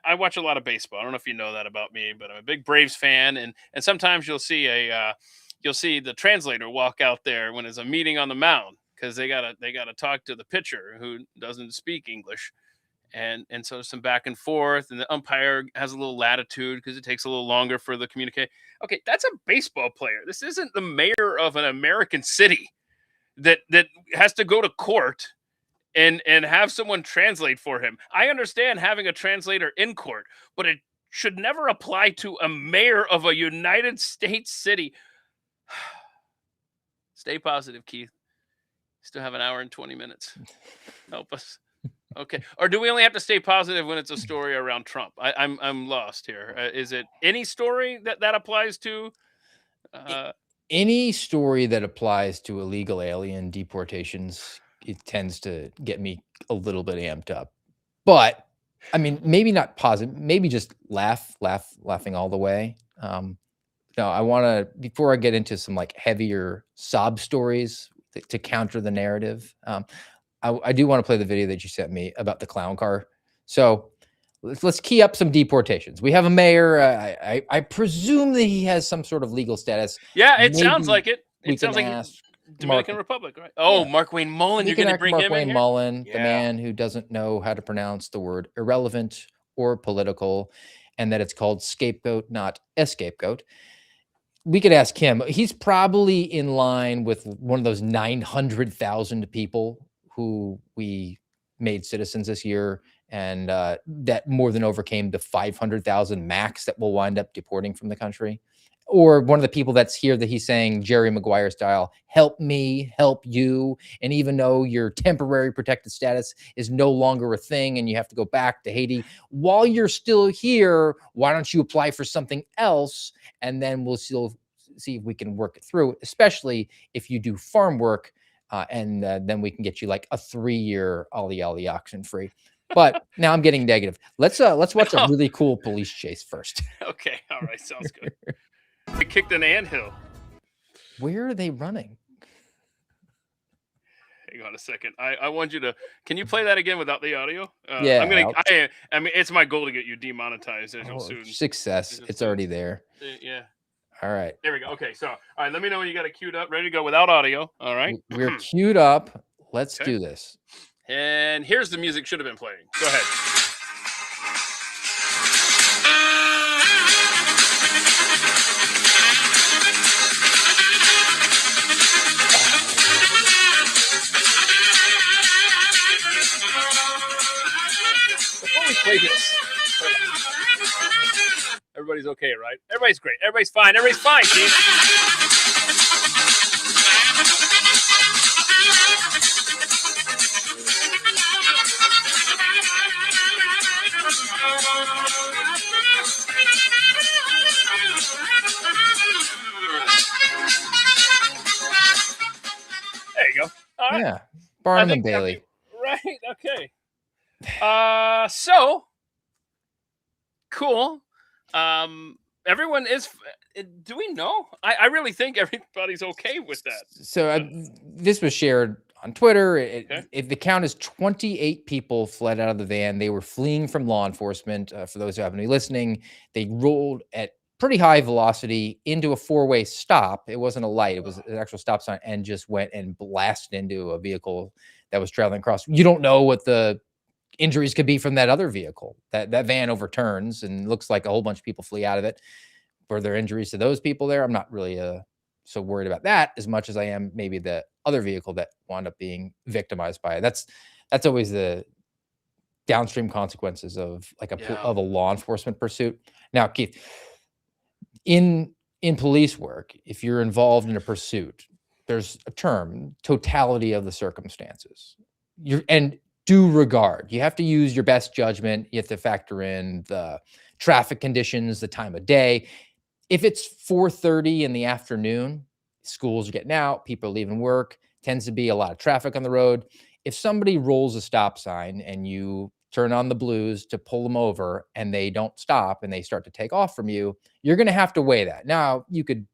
I watch a lot of baseball. I don't know if you know that about me, but I'm a big Braves fan, and sometimes you'll see the translator walk out there when there's a meeting on the mound because they gotta talk to the pitcher who doesn't speak English. And so there's some back and forth, and the umpire has a little latitude because it takes a little longer for the communicate. Okay, that's a baseball player. This isn't the mayor of an American city that has to go to court and have someone translate for him. I understand having a translator in court, but it should never apply to a mayor of a United States city. Stay positive, Keith. Still have an hour and 20 minutes. Help us. Okay. Or do we only have to stay positive when it's a story around Trump? I'm lost here. Is it any story that applies to Any story that applies to illegal alien deportations, it tends to get me a little bit amped up. But I mean, maybe not positive, maybe just laughing all the way. No, I want to, before I get into some like heavier sob stories to counter the narrative. I do want to play the video that you sent me about the clown car. So let's key up some deportations. We have a mayor. I presume that he has some sort of legal status. Yeah, it sounds like it. We It sounds can like ask Dominican Mark- Republic, right? Oh, Yeah. Mark Wayne Mullen. We You're can going to ask bring Mark him Wayne in here? Mullen, the Yeah. man who doesn't know how to pronounce the word irrelevant or political, and that it's called scapegoat, not a scapegoat. We could ask him. He's probably in line with one of those 900,000 people who we made citizens this year, and that more than overcame the 500,000 max that will wind up deporting from the country. Or one of the people that's here that he's saying Jerry Maguire style, help me, help you. And even though your temporary protected status is no longer a thing and you have to go back to Haiti, while you're still here, why don't you apply for something else? And then we'll still see if we can work it through, especially if you do farm work. And then we can get you like a 3-year Ollie Ollie oxen free. But now I'm getting negative. Let's watch a really cool police chase first. Okay. All right. Sounds good. They kicked an anthill. Where are they running? Hang on a second. I want you to. Can you play that again without the audio? Yeah, I'm gonna. I mean, it's my goal to get you demonetized as you'll soon. Success. It's already there. Yeah. All right. There we go. Okay. So, all right. Let me know when you got it queued up, ready to go without audio. All right. We're queued up. Let's Okay. do this. And here's the music should have been playing. Go ahead. Before we play this, everybody's okay, right? Everybody's great. Everybody's fine. Everybody's fine, Keith. There you go. All right. Yeah. I Barnum and think Bailey. Right. Okay. So cool. Everyone is. Do we know? I really think everybody's okay with that. So this was shared on Twitter. Okay. The count is 28 people fled out of the van. They were fleeing from law enforcement. For those who happen to be listening, they rolled at pretty high velocity into a 4-way stop. It wasn't a light. It was an actual stop sign, and just went and blasted into a vehicle that was traveling across. You don't know what the injuries could be from that other vehicle. That van overturns and looks like a whole bunch of people flee out of it. Were there injuries to those people there? I'm not really so worried about that as much as I am maybe the other vehicle that wound up being victimized by it. That's always the downstream consequences of like of a law enforcement pursuit. Now, Keith, in police work, if you're involved in a pursuit, there's a term, totality of the circumstances. And due regard. You have to use your best judgment. You have to factor in the traffic conditions, the time of day. If it's 4:30 in the afternoon, schools are getting out, people are leaving work, tends to be a lot of traffic on the road. If somebody rolls a stop sign and you turn on the blues to pull them over and they don't stop and they start to take off from you, you're going to have to weigh that. Now, you could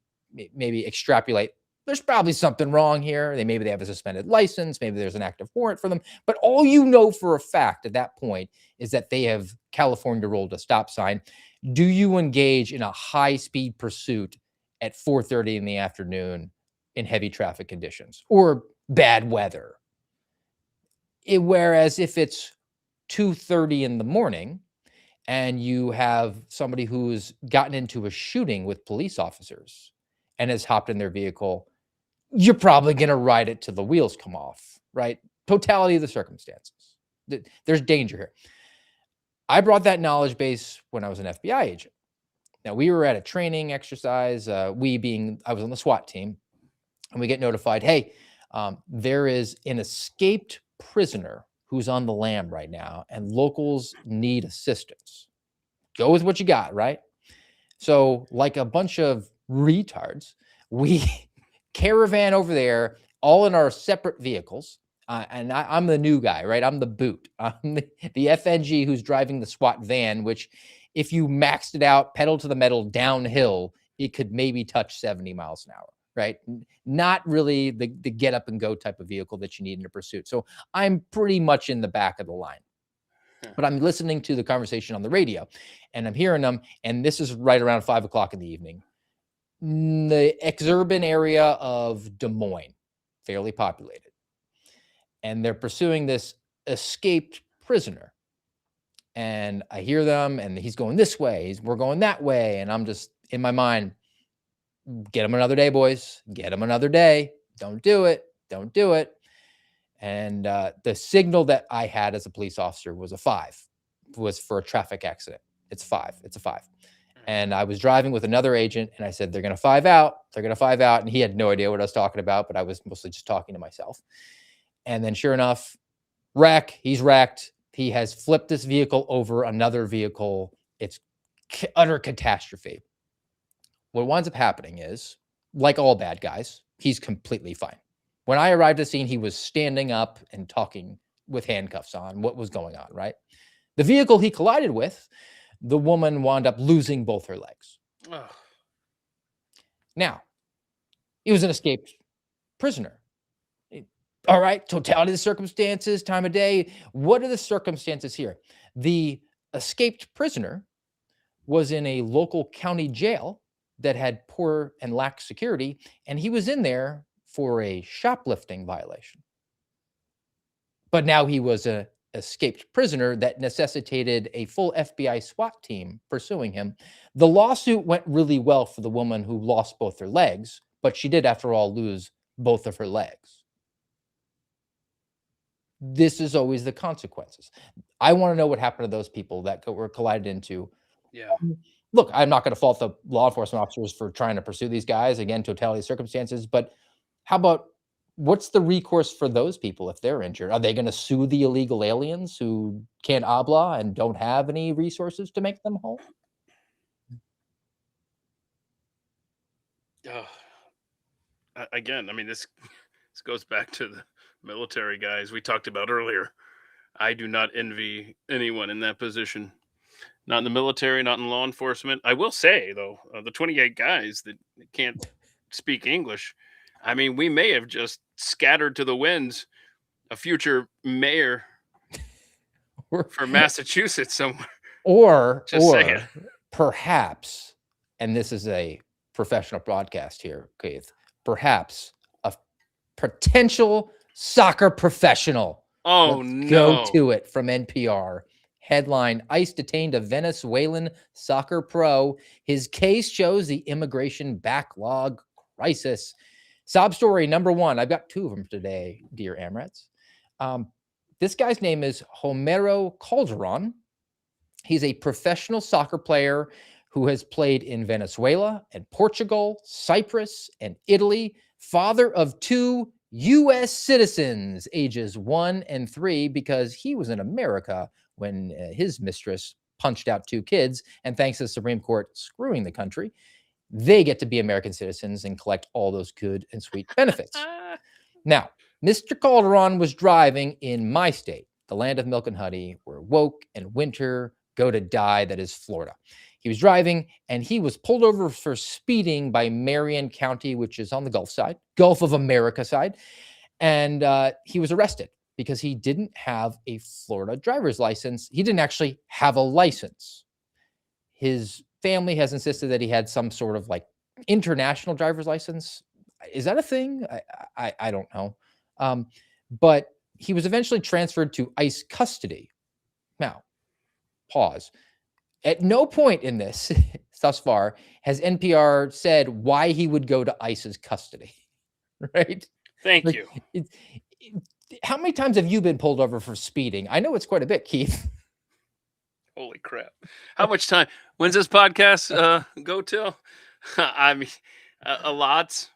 maybe extrapolate, there's probably something wrong here. Maybe they have a suspended license. Maybe there's an active warrant for them. But all you know for a fact at that point is that they have California rolled a stop sign. Do you engage in a high-speed pursuit at 4:30 in the afternoon in heavy traffic conditions or bad weather? Whereas if it's 2:30 in the morning and you have somebody who's gotten into a shooting with police officers and has hopped in their vehicle, you're probably going to ride it till the wheels come off, right? Totality of the circumstances. There's danger here. I brought that knowledge base when I was an FBI agent. Now, we were at a training exercise, I was on the SWAT team, and we get notified, hey, there is an escaped prisoner who's on the lam right now, and locals need assistance. Go with what you got, right? So like a bunch of retards, We caravan over there, all in our separate vehicles. And I'm the new guy, right? I'm the boot. I'm the FNG who's driving the SWAT van, which if you maxed it out, pedal to the metal downhill, it could maybe touch 70 miles an hour, right? Not really the get up and go type of vehicle that you need in a pursuit. So I'm pretty much in the back of the line. But I'm listening to the conversation on the radio and I'm hearing them. And this is right around 5 o'clock in the evening. The exurban area of Des Moines, fairly populated. And they're pursuing this escaped prisoner. And I hear them and he's going this way, we're going that way. And I'm just in my mind, get him another day, boys. Get him another day. Don't do it. Don't do it. And the signal that I had as a police officer was a 5, was for a traffic accident. It's 5. It's a 5. And I was driving with another agent and I said, they're going to 5 out. They're going to 5 out. And he had no idea what I was talking about, but I was mostly just talking to myself. And then sure enough, he's wrecked. He has flipped this vehicle over another vehicle. It's utter catastrophe. What winds up happening is, like all bad guys, he's completely fine. When I arrived at the scene, he was standing up and talking with handcuffs on what was going on, right? The vehicle he collided with, the woman wound up losing both her legs. Oh. Now, he was an escaped prisoner. All right, totality of the circumstances, time of day. What are the circumstances here? The escaped prisoner was in a local county jail that had poor and lax security, and he was in there for a shoplifting violation. But now he was an escaped prisoner that necessitated a full FBI SWAT team pursuing him. The lawsuit went really well for the woman who lost both her legs, but she did, after all, lose both of her legs. This is always the consequences. I want to know what happened to those people that were collided into. Yeah. Look, I'm not going to fault the law enforcement officers for trying to pursue these guys. Again, totality of circumstances. But how about, what's the recourse for those people if they're injured? Are they going to sue the illegal aliens who can't habla and don't have any resources to make them whole? Again, I mean, this goes back to the military guys we talked about earlier. I do not envy anyone in that position. Not in the military, not in law enforcement. I will say, though, the 28 guys that can't speak English, I mean, we may have just scattered to the winds a future mayor for Massachusetts somewhere. Or saying. Perhaps, and this is a professional broadcast here, Keith, perhaps a potential soccer professional. Oh, Let's no. go to it from NPR. Headline, ICE detained a Venezuelan soccer pro. His case shows the immigration backlog crisis. Sob story number 1. I've got 2 of them today, dear Amrets. This guy's name is Homero Calderon. He's a professional soccer player who has played in Venezuela and Portugal, Cyprus, and Italy. Father of 2 U.S. citizens, ages 1 and 3, because he was in America when his mistress punched out 2 kids. And thanks to the Supreme Court screwing the country, they get to be American citizens and collect all those good and sweet benefits. Now, Mr. Calderon was driving in my state, the land of milk and honey, where woke and winter go to die, that is Florida. He was driving and he was pulled over for speeding by Marion County, which is on the Gulf side, Gulf of America side. And he was arrested because he didn't have a Florida driver's license. He didn't actually have a license. His family has insisted that he had some sort of like international driver's license. Is that a thing? I don't know. But he was eventually transferred to ICE custody. Now, pause. At no point in this thus far has NPR said why he would go to ICE's custody, right? Thank you. How many times have you been pulled over for speeding? I know it's quite a bit, Keith. Holy crap. How much time? When's this podcast go till? I mean, a lot.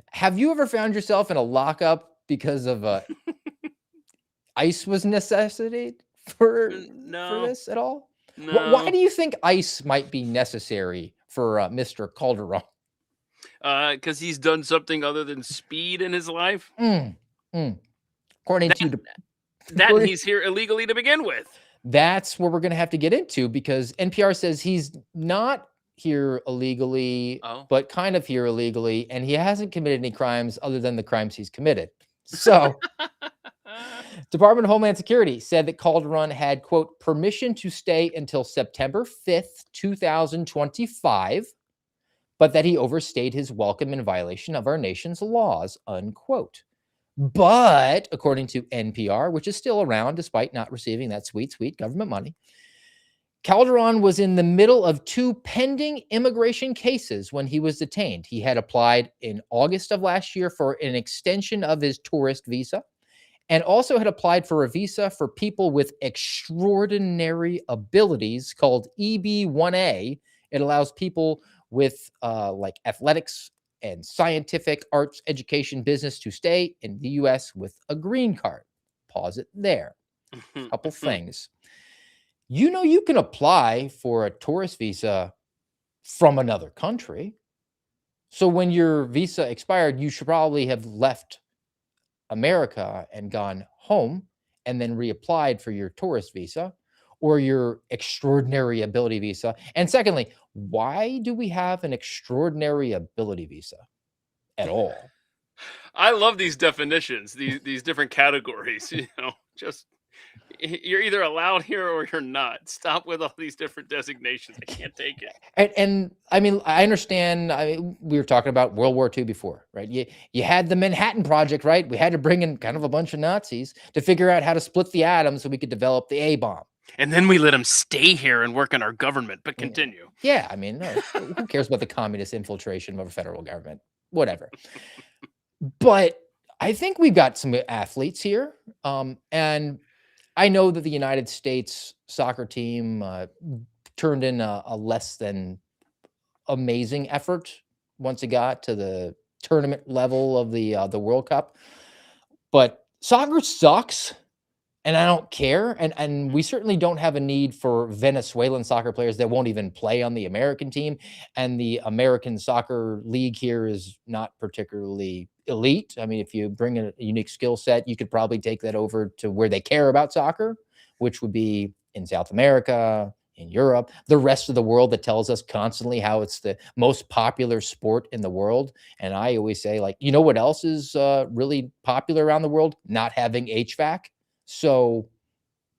Have you ever found yourself in a lockup because of ICE was necessitated for this at all? No. Why do you think ICE might be necessary for Mr. Calderon? Because he's done something other than speed in his life. According That, to the that and he's here illegally to begin with. That's where we're going to have to get into, because NPR says he's not here illegally, but kind of here illegally, and he hasn't committed any crimes other than the crimes he's committed. So Department of Homeland Security said that Calderon had, quote, permission to stay until September 5th, 2025, but that he overstayed his welcome in violation of our nation's laws, unquote. But according to NPR, which is still around despite not receiving that sweet, sweet government money, Calderon was in the middle of 2 pending immigration cases when he was detained. He had applied in August of last year for an extension of his tourist visa, and also had applied for a visa for people with extraordinary abilities called EB-1A. It allows people with like athletics and scientific, arts, education, business to stay in the U.S. with a green card. Pause it there. Couple things. You know, you can apply for a tourist visa from another country. So when your visa expired, you should probably have left America and gone home and then reapplied for your tourist visa or your extraordinary ability visa. And secondly, why do we have an extraordinary ability visa at all? I love these definitions, these different categories. You know, just you're either allowed here or you're not. Stop with all these different designations. I can't take it. And I mean, I understand. We were talking about World War II before, right? You had the Manhattan Project, right? We had to bring in kind of a bunch of Nazis to figure out how to split the atom so we could develop the A-bomb. And then we let them stay here and work in our government, but continue. Yeah, I mean, no, who cares about the communist infiltration of a federal government? Whatever. But I think we've got some athletes here. And I know that the United States soccer team turned in a less than amazing effort once it got to the tournament level of the World Cup. But soccer sucks, and I don't care. And we certainly don't have a need for Venezuelan soccer players that won't even play on the American team. And the American soccer league here is not particularly elite. I mean, if you bring a unique skill set, you could probably take that over to where they care about soccer, which would be in South America, in Europe, the rest of the world that tells us constantly how it's the most popular sport in the world. And I always say, like, you know what else is really popular around the world? Not having HVAC. So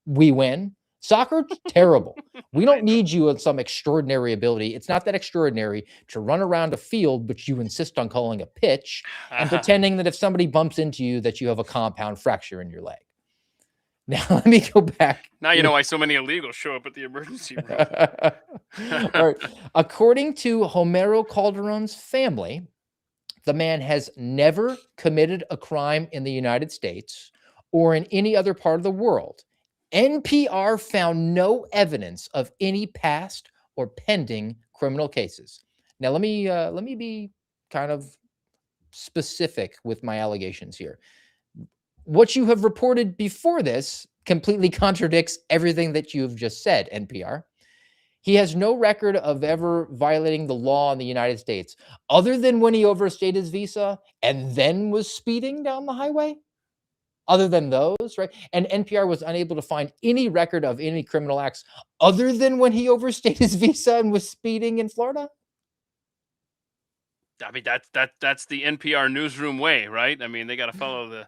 we win. Soccer, terrible. We don't need you with some extraordinary ability. It's not that extraordinary to run around a field, but you insist on calling a pitch and pretending that if somebody bumps into you, that you have a compound fracture in your leg. Now, let me go back. Now you know why so many illegals show up at the emergency room. All right. According to Homero Calderon's family, the man has never committed a crime in the United States or in any other part of the world. NPR found no evidence of any past or pending criminal cases. Now, let me be kind of specific with my allegations here. What you have reported before this completely contradicts everything that you've just said, NPR. He has no record of ever violating the law in the United States, other than when he overstayed his visa and then was speeding down the highway. Other than those, right? And NPR was unable to find any record of any criminal acts other than when he overstayed his visa and was speeding in Florida. I mean, that's the NPR newsroom way, right? I mean, they got to follow the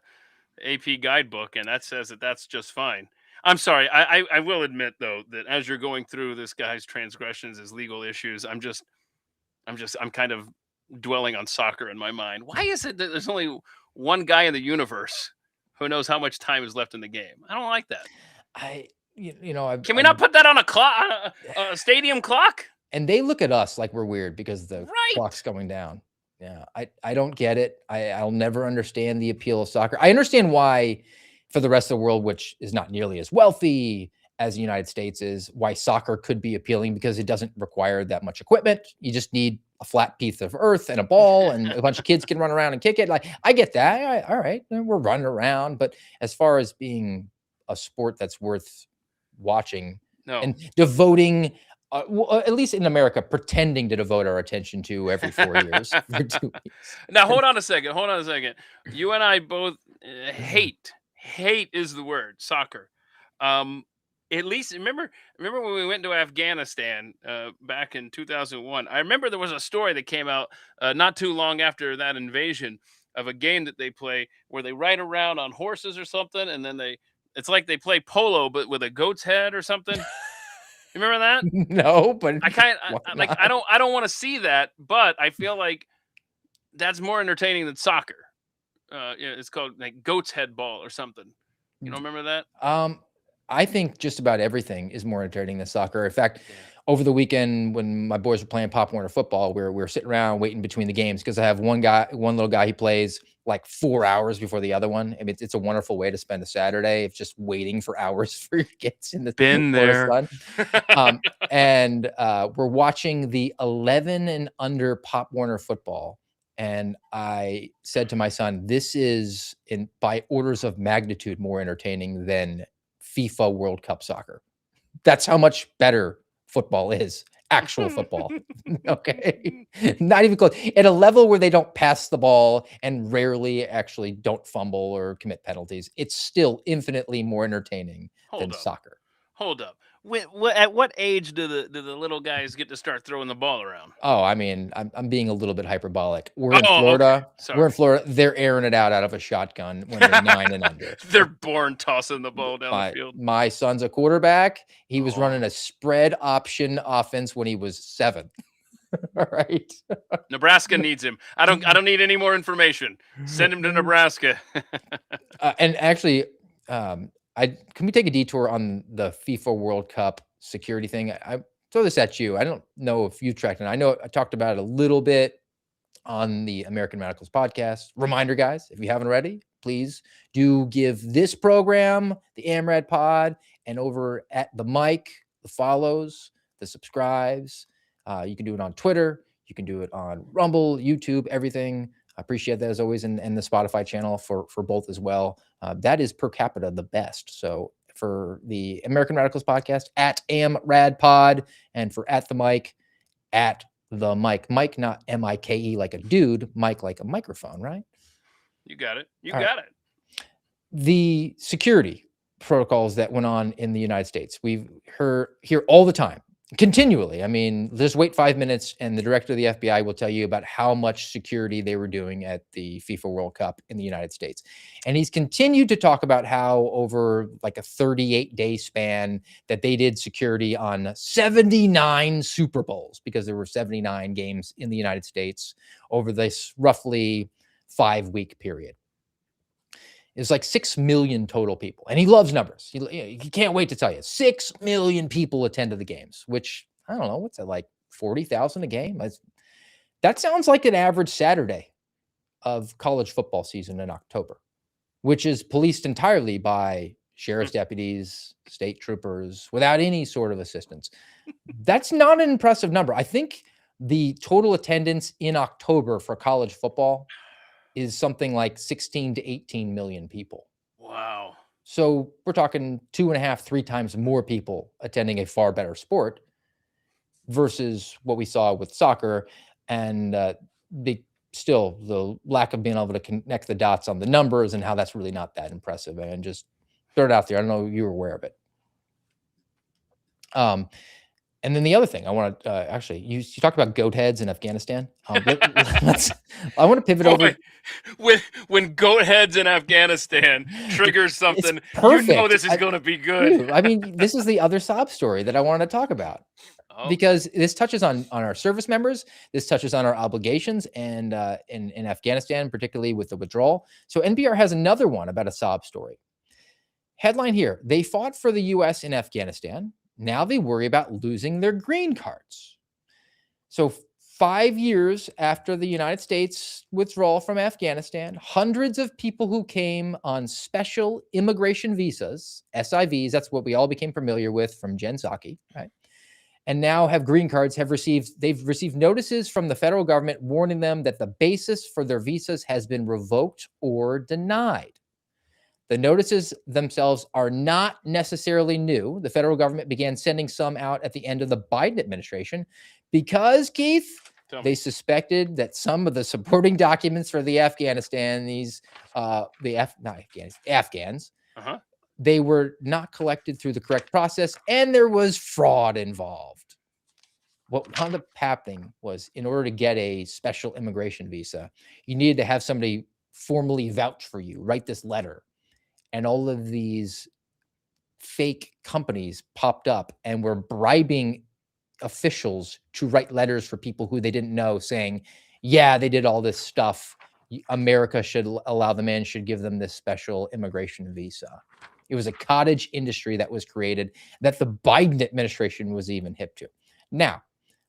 AP guidebook, and that says that that's just fine. I'm sorry. I will admit, though, that as you're going through this guy's transgressions, his legal issues, I'm kind of dwelling on soccer in my mind. Why is it that there's only one guy in the universe who knows how much time is left in the game? I don't like that. Can we not put that on a clock, a stadium clock? And they look at us like we're weird because the clock's going down. Yeah, I don't get it. I'll never understand the appeal of soccer. I understand why, for the rest of the world, which is not nearly as wealthy as the United States is, why soccer could be appealing, because it doesn't require that much equipment. You just need a flat piece of earth and a ball, and a bunch of kids can run around and kick it. Like, I get that. All right, we're running around. But as far as being a sport that's worth watching and devoting At least in America, pretending to devote our attention to every 4 years for 2 weeks. Now hold on a second. Hold on a second. You and I both hate is the word soccer. Um, at least remember when we went to Afghanistan back in 2001. I remember there was a story that came out not too long after that invasion of a game that they play where they ride around on horses or something, and then it's like they play polo but with a goat's head or something. You remember that? No, but Like I don't want to see that, but I feel like that's more entertaining than soccer. Yeah, it's called like goat's head ball or something. You don't remember that? I think just about everything is more entertaining than soccer. In fact, over the weekend when my boys were playing Pop Warner football, we were sitting around waiting between the games because I have one little guy, he plays like 4 hours before the other one. I mean, it's a wonderful way to spend a Saturday of just waiting for hours for your kids in the Been there. sun. And we're watching the 11 and under Pop Warner football. And I said to my son, this is by orders of magnitude more entertaining than FIFA World Cup soccer. That's how much better football is. Actual football. Okay. Not even close. At a level where they don't pass the ball and rarely actually don't fumble or commit penalties, it's still infinitely more entertaining than soccer. Hold up. At what age do the little guys get to start throwing the ball around? Oh, I mean, I'm being a little bit hyperbolic. We're in Oh, Florida. okay. We're in Florida. They're airing it out of a shotgun when they're 9 and under. They're born tossing the ball down the field. My son's a quarterback. He was running a spread option offense when he was 7. All right. Nebraska needs him. I don't need any more information. Send him to Nebraska. And actually, can we take a detour on the FIFA World Cup security thing? I throw this at you. I don't know if you tracked it. I know I talked about it a little bit on the American Radicals podcast. Reminder, guys, if you haven't already, please do give this program, the AMRAD pod, and over at the mic, the follows, the subscribes. You can do it on Twitter. You can do it on Rumble, YouTube, everything. I appreciate that as always, and the Spotify channel for both as well. That is per capita the best. So for the American Radicals podcast, at AMRADPod, and for at the mic, at the mic. Mike, not M-I-K-E like a dude, mic like a microphone, right? You got it. You All got it. The security protocols that went on in the United States, we've hear all the time, continually. I mean, just wait 5 minutes and the director of the FBI will tell you about how much security they were doing at the FIFA World Cup in the United States. And he's continued to talk about how over like a 38-day span that they did security on 79 Super Bowls, because there were 79 games in the United States over this roughly 5-week period. It's like 6 million total people. And he loves numbers. He can't wait to tell you. 6 million people attend the games, which, I don't know, what's that, like 40,000 a game? That sounds like an average Saturday of college football season in October, which is policed entirely by sheriff's deputies, state troopers, without any sort of assistance. That's not an impressive number. I think the total attendance in October for college football is something like 16 to 18 million people. Wow. So we're talking 2.5, 3 times more people attending a far better sport versus what we saw with soccer. And the lack of being able to connect the dots on the numbers and how that's really not that impressive. And just throw it out there. I don't know if you were aware of it. And then the other thing I want to actually, you talked about goat heads in Afghanistan. I want to pivot over. When goat heads in Afghanistan triggers something, you know this is going to be good. I mean, this is the other sob story that I wanted to talk about. Because this touches on our service members. This touches on our obligations and in Afghanistan, particularly with the withdrawal. So NPR has another one about a sob story. Headline here: they fought for the U.S. in Afghanistan. Now they worry about losing their green cards. So 5 years after the United States withdrawal from Afghanistan, hundreds of people who came on special immigration visas, SIVs, that's what we all became familiar with from Jen Psaki, right? And now have green cards, they've received notices from the federal government warning them that the basis for their visas has been revoked or denied. The notices themselves are not necessarily new. The federal government began sending some out at the end of the Biden administration because, Keith, they suspected that some of the supporting documents for the Afghans, they were not collected through the correct process, and there was fraud involved. What wound up happening was, in order to get a special immigration visa, you needed to have somebody formally vouch for you, write this letter. And all of these fake companies popped up and were bribing officials to write letters for people who they didn't know, saying, yeah, they did all this stuff. America should allow them in, should give them this special immigration visa. It was a cottage industry that was created that the Biden administration was even hip to. Now,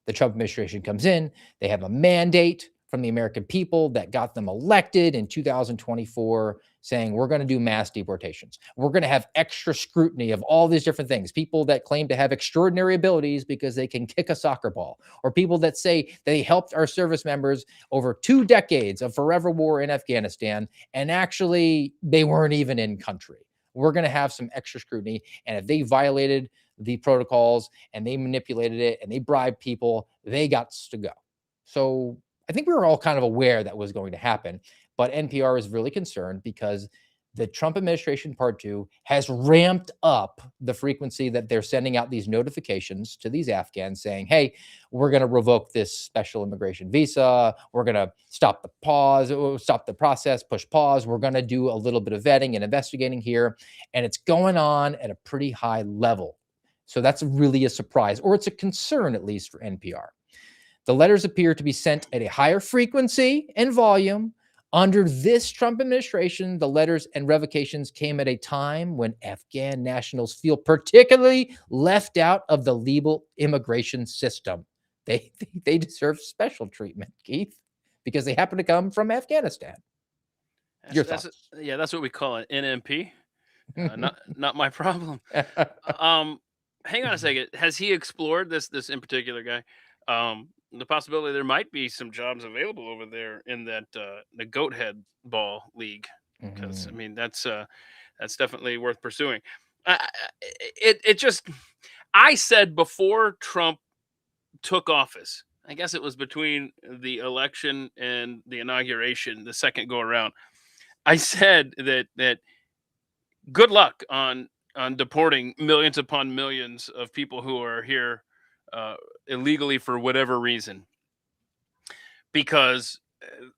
the Trump administration comes in, they have a mandate from the American people that got them elected in 2024, saying we're going to do mass deportations. We're going to have extra scrutiny of all these different things. People that claim to have extraordinary abilities because they can kick a soccer ball, or people that say they helped our service members over 2 decades of forever war in Afghanistan, and actually they weren't even in country. We're going to have some extra scrutiny. And if they violated the protocols and they manipulated it and they bribed people, they got to go. So I think we were all kind of aware that was going to happen, but NPR is really concerned because the Trump administration part 2 has ramped up the frequency that they're sending out these notifications to these Afghans saying, hey, we're going to revoke this special immigration visa. We're going to stop the process, push pause. We're going to do a little bit of vetting and investigating here. And it's going on at a pretty high level. So that's really a surprise, or it's a concern, at least for NPR. The letters appear to be sent at a higher frequency and volume. Under this Trump administration, the letters and revocations came at a time when Afghan nationals feel particularly left out of the legal immigration system. They deserve special treatment, Keith, because they happen to come from Afghanistan. Your thoughts? That's what we call an NMP. Not my problem. Hang on a second. Has he explored this in particular guy? The possibility there might be some jobs available over there in that the goat head ball league, because I mean that's definitely worth pursuing. I said before Trump took office, I guess it was between the election and the inauguration, the second go around, I said that good luck on deporting millions upon millions of people who are here illegally for whatever reason, because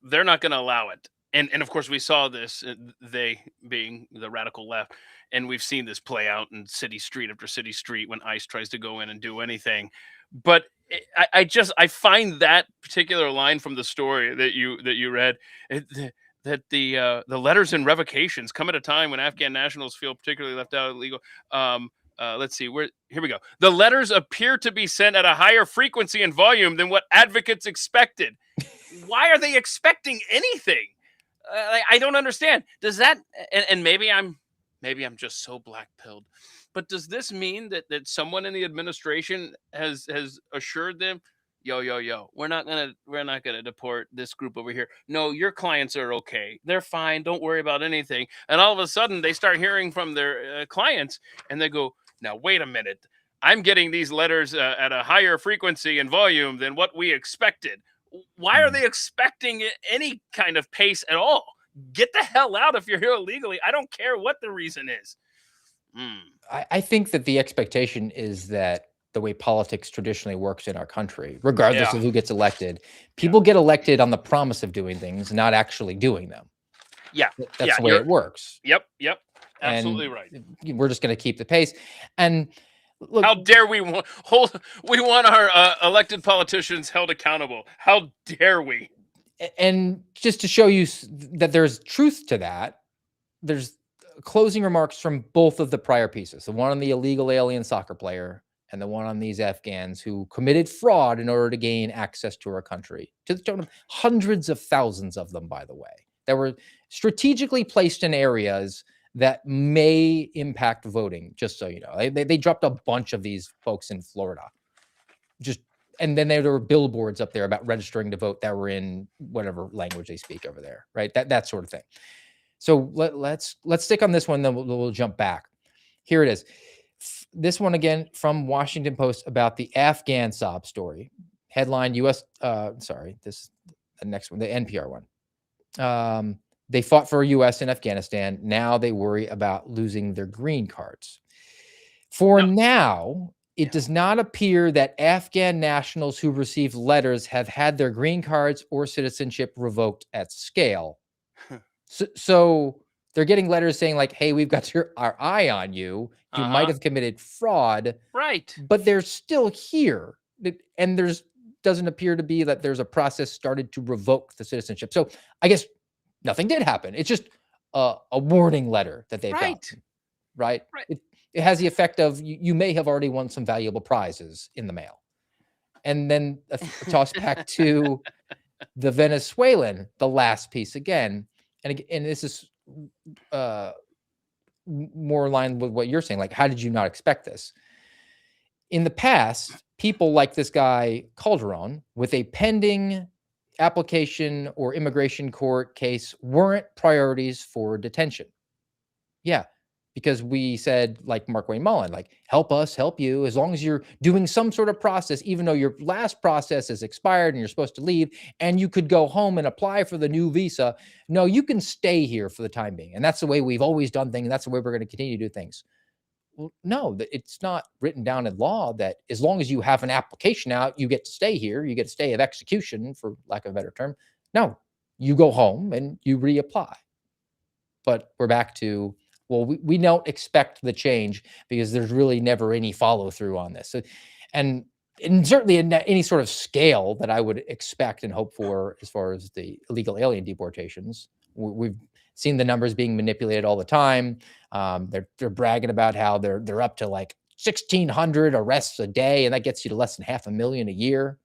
they're not going to allow it. And of course we saw this, they being the radical left, and we've seen this play out in city street after city street when ICE tries to go in and do anything. But I find that particular line from the story that you read, that the letters and revocations come at a time when Afghan nationals feel particularly left out of legal. Let's see, here we go. The letters appear to be sent at a higher frequency and volume than what advocates expected. Why are they expecting anything? I don't understand. Does that, and maybe I'm just so black-pilled, but does this mean that someone in the administration has assured them, yo, we're not gonna deport this group over here. No, your clients are okay. They're fine. Don't worry about anything. And all of a sudden they start hearing from their clients, and they go, now wait a minute. I'm getting these letters at a higher frequency and volume than what we expected. Why are they expecting any kind of pace at all? Get the hell out if you're here illegally. I don't care what the reason is. I think that the expectation is that the way politics traditionally works in our country, regardless of who gets elected, people get elected on the promise of doing things, not actually doing them. That's the way it works. Yep. Absolutely right. We're just going to keep the pace. And look, how dare we want our elected politicians held accountable? How dare we? And just to show you that there's truth to that, there's closing remarks from both of the prior pieces, the one on the illegal alien soccer player and the one on these Afghans who committed fraud in order to gain access to our country, to the tune of hundreds of thousands of them, by the way, that were strategically placed in areas that may impact voting, just so you know. They dropped a bunch of these folks in Florida. And then there were billboards up there about registering to vote that were in whatever language they speak over there, right? That sort of thing. So let's stick on this one, then we'll jump back. Here it is. This one again from Washington Post about the Afghan sob story. Headline: U.S. Sorry, this the next one, the NPR one. They fought for U.S. in Afghanistan. Now they worry about losing their green cards. For now, it does not appear that Afghan nationals who received letters have had their green cards or citizenship revoked at scale. So they're getting letters saying like, hey, we've got our eye on you. You might have committed fraud. Right. But they're still here. And doesn't appear to be that there's a process started to revoke the citizenship. So I guess nothing did happen. It's just a warning letter that they've got. Right. It has the effect of you may have already won some valuable prizes in the mail. And then a toss back to the Venezuelan, the last piece again. And this is more in line with what you're saying. Like, how did you not expect this? In the past, people like this guy Calderon with a pending application or immigration court case weren't priorities for detention. Yeah, because we said, like Mark Wayne Mullen, like, help us, help you, as long as you're doing some sort of process, even though your last process is expired and you're supposed to leave and you could go home and apply for the new visa. No, you can stay here for the time being. And that's the way we've always done things. And that's the way we're going to continue to do things. Well, no, it's not written down in law that as long as you have an application out, you get to stay here. You get a stay of execution, for lack of a better term. No, you go home and you reapply. But we're back to, well, we don't expect the change because there's really never any follow through on this. So, and certainly in any sort of scale that I would expect and hope for as far as the illegal alien deportations, we've seen the numbers being manipulated all the time. They're bragging about how they're up to like 1,600 arrests a day, and that gets you to less than 500,000 a year.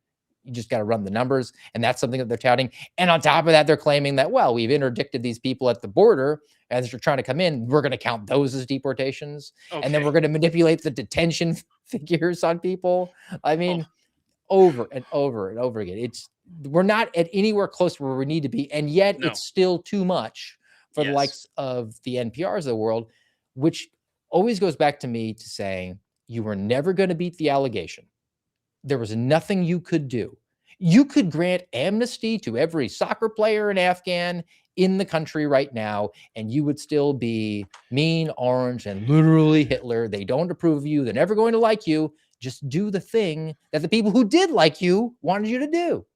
You just got to run the numbers, and that's something that they're touting. And on top of that, they're claiming that, well, we've interdicted these people at the border as they're trying to come in. We're going to count those as deportations, and then we're going to manipulate the detention figures on people. I mean, over and over and over again. We're not at anywhere close where we need to be, and yet it's still too much for the likes of the NPRs of the world, which always goes back to me to saying you were never going to beat the allegation. There was nothing you could do. You could grant amnesty to every soccer player in Afghan in the country right now, and you would still be mean, orange, and literally Hitler. They don't approve of you. They're never going to like you. Just do the thing that the people who did like you wanted you to do.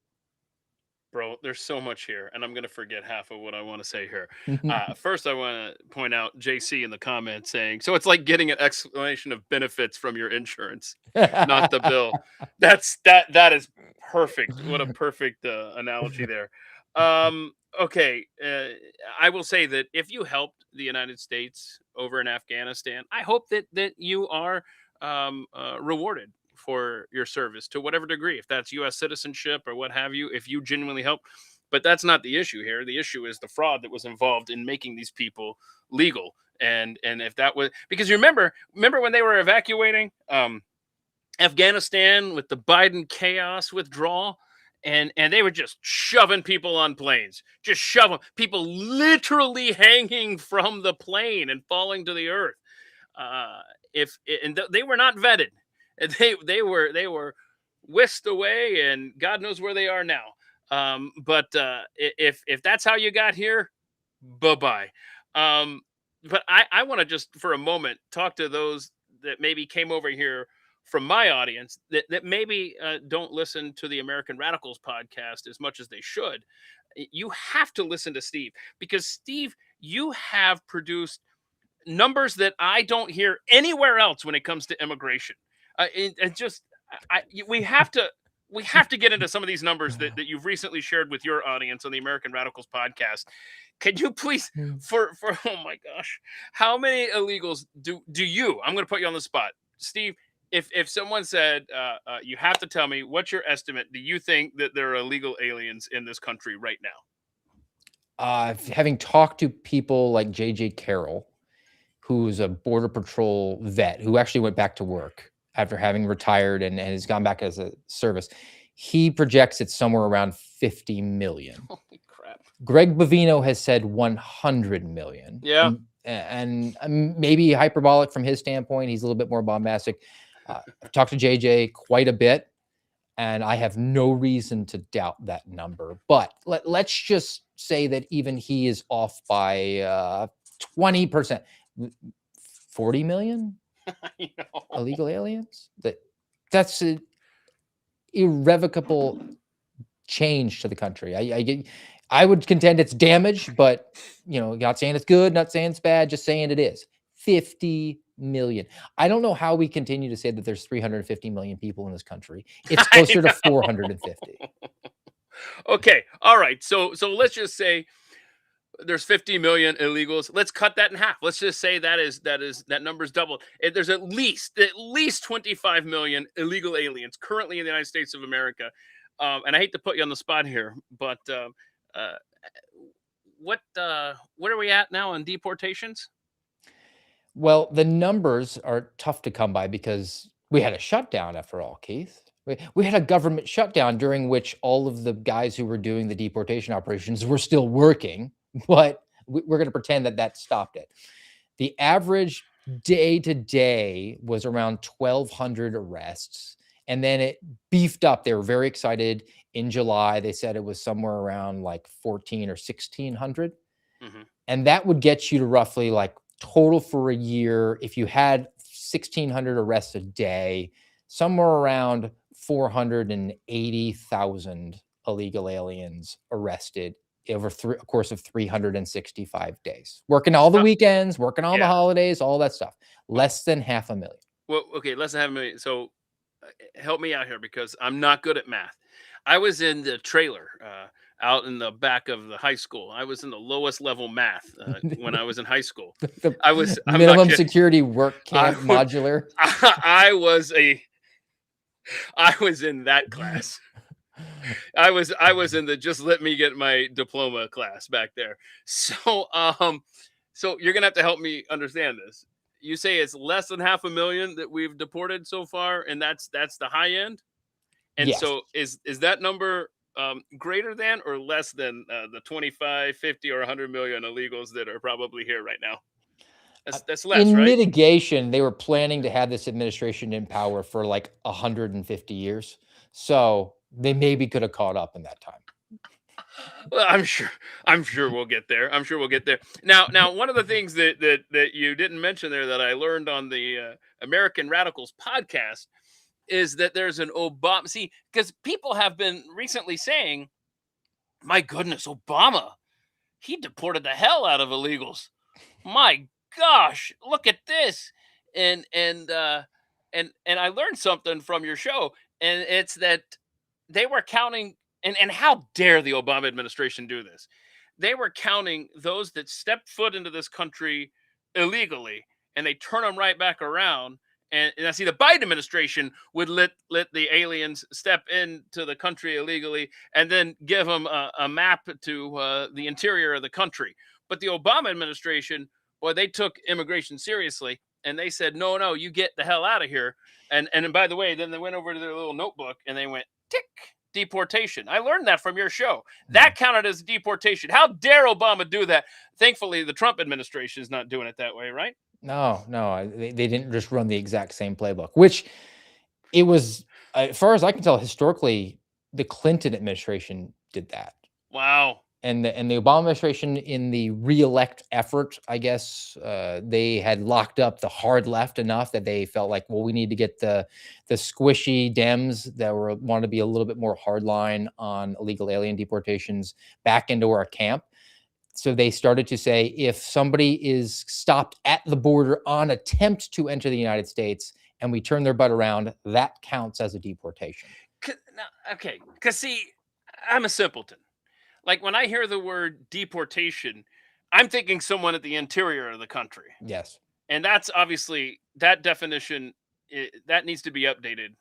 Bro, there's so much here, and I'm going to forget half of what I want to say here. First, I want to point out JC in the comments saying, so it's like getting an explanation of benefits from your insurance, not the bill. That is perfect. What a perfect analogy there. Okay, I will say that if you helped the United States over in Afghanistan, I hope that you are rewarded for your service to whatever degree, if that's U.S. citizenship or what have you, if you genuinely help. But that's not the issue here. The issue is the fraud that was involved in making these people legal. And if that was, because you remember when they were evacuating Afghanistan with the Biden chaos withdrawal, and they were just shoving people on planes, just shoving people literally hanging from the plane and falling to the earth. They were not vetted. They were whisked away, and God knows where they are now. But if that's how you got here, bye-bye. But I want to just for a moment talk to those that maybe came over here from my audience that maybe don't listen to the American Radicals podcast as much as they should. You have to listen to Steve, because Steve, you have produced numbers that I don't hear anywhere else when it comes to immigration. We have to get into some of these numbers that you've recently shared with your audience on the American Radicals podcast. Can you please, for oh my gosh, how many illegals do you? I'm going to put you on the spot, Steve. If someone said you have to tell me what's your estimate, do you think that there are illegal aliens in this country right now? Having talked to people like J.J. Carroll, who's a Border Patrol vet who actually went back to work after having retired and has gone back as a service, he projects it's somewhere around 50 million. Holy crap. Greg Bovino has said 100 million. Yeah. And maybe hyperbolic from his standpoint. He's a little bit more bombastic. I've talked to JJ quite a bit, and I have no reason to doubt that number. But let's just say that even he is off by 20%. 40 million I know. illegal aliens? That's an irrevocable change to the country. I would contend it's damage, but not saying it's good, not saying it's bad, just saying it is. 50 million. I don't know how we continue to say that there's 350 million people in this country. It's closer to 450. Okay. All right. So let's just say there's 50 million illegals. Let's cut that in half. Let's just say that number's doubled. There's at least 25 million illegal aliens currently in the United States of America. And I hate to put you on the spot here, but what are we at now on deportations? Well, the numbers are tough to come by because we had a shutdown after all, Keith. We had a government shutdown during which all of the guys who were doing the deportation operations were still working, but we're going to pretend that stopped it. The average day to day was around 1,200 arrests, and then it beefed up. They were very excited. In July, they said it was somewhere around like 1,400 or 1,600. Mm-hmm. And that would get you to roughly like total for a year, if you had 1,600 arrests a day, somewhere around 480,000 illegal aliens arrested over a course of 365 days. Working all the weekends, working all the holidays, all that stuff. Less than 500,000. Well, okay, less than 500,000. So help me out here because I'm not good at math. I was in the trailer out in the back of the high school. I was in the lowest level math when I was in high school. I was minimum security work camp modular. I was in that class. I was in the just let me get my diploma class back there. So so you're gonna have to help me understand this. You say it's less than 500,000 that we've deported so far, and that's the high end. And yes. So is that number greater than or less than the 25, 50, or 100 million illegals that are probably here right now? That's less, in right? mitigation, they were planning to have this administration in power for like 150 years. So they maybe could have caught up in that time. Well, I'm sure we'll get there. I'm sure we'll get there. Now, one of the things that you didn't mention there that I learned on the American Radicals podcast is that there's an Obama. See, because people have been recently saying, "My goodness, Obama, he deported the hell out of illegals. My gosh, look at this!" And I learned something from your show, and it's that they were counting. And how dare the Obama administration do this? They were counting those that stepped foot into this country illegally, and they turn them right back around. And I see the Biden administration would let the aliens step into the country illegally and then give them a map to the interior of the country. But the Obama administration, boy, they took immigration seriously, and they said, no, you get the hell out of here. And by the way, then they went over to their little notebook and they went, tick, deportation. I learned that from your show. That counted as deportation. How dare Obama do that? Thankfully, the Trump administration is not doing it that way, right? No, they didn't just run the exact same playbook, which it was, as far as I can tell, historically, the Clinton administration did that. Wow. And the Obama administration, in the re-elect effort, I guess, they had locked up the hard left enough that they felt like, well, we need to get the squishy Dems that wanted to be a little bit more hardline on illegal alien deportations back into our camp. So they started to say, if somebody is stopped at the border on attempt to enter the United States and we turn their butt around, that counts as a deportation. Okay, because see, I'm a simpleton. Like when I hear the word deportation, I'm thinking someone at the interior of the country. Yes. And that's obviously, that definition, that needs to be updated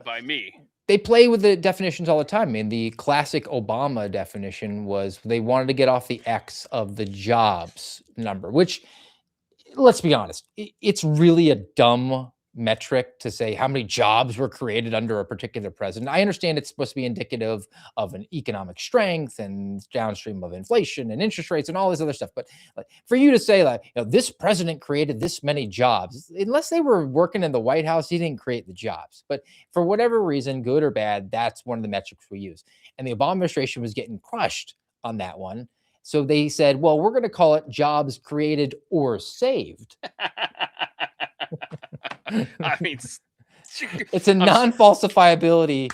by me. They play with the definitions all the time. I mean, the classic Obama definition was they wanted to get off the X of the jobs number, which, let's be honest, it's really a dumb metric to say how many jobs were created under a particular president. I understand it's supposed to be indicative of an economic strength and downstream of inflation and interest rates and all this other stuff. But like, for you to say like, this president created this many jobs, unless they were working in the White House, he didn't create the jobs. But for whatever reason, good or bad, that's one of the metrics we use. And the Obama administration was getting crushed on that one. So they said, well, we're going to call it jobs created or saved. I mean, it's a non-falsifiability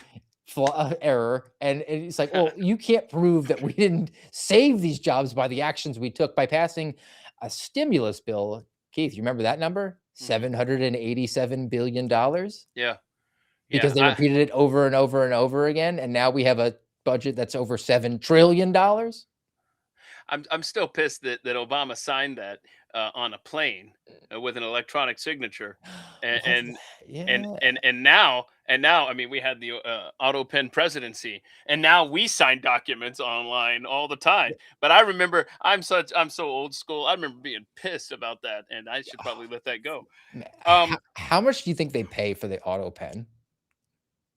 error. And it's like, well, you can't prove that we didn't save these jobs by the actions we took by passing a stimulus bill. Keith, you remember that number? $787 billion? Yeah. Because they repeated it over and over and over again. And now we have a budget that's over $7 trillion. I'm still pissed that Obama signed that on a plane with an electronic signature, and now I mean, we had the auto pen presidency, and now we sign documents online all the time. But I remember, I'm so old school. I remember being pissed about that, and I should probably let that go. How much do you think they pay for the auto pen?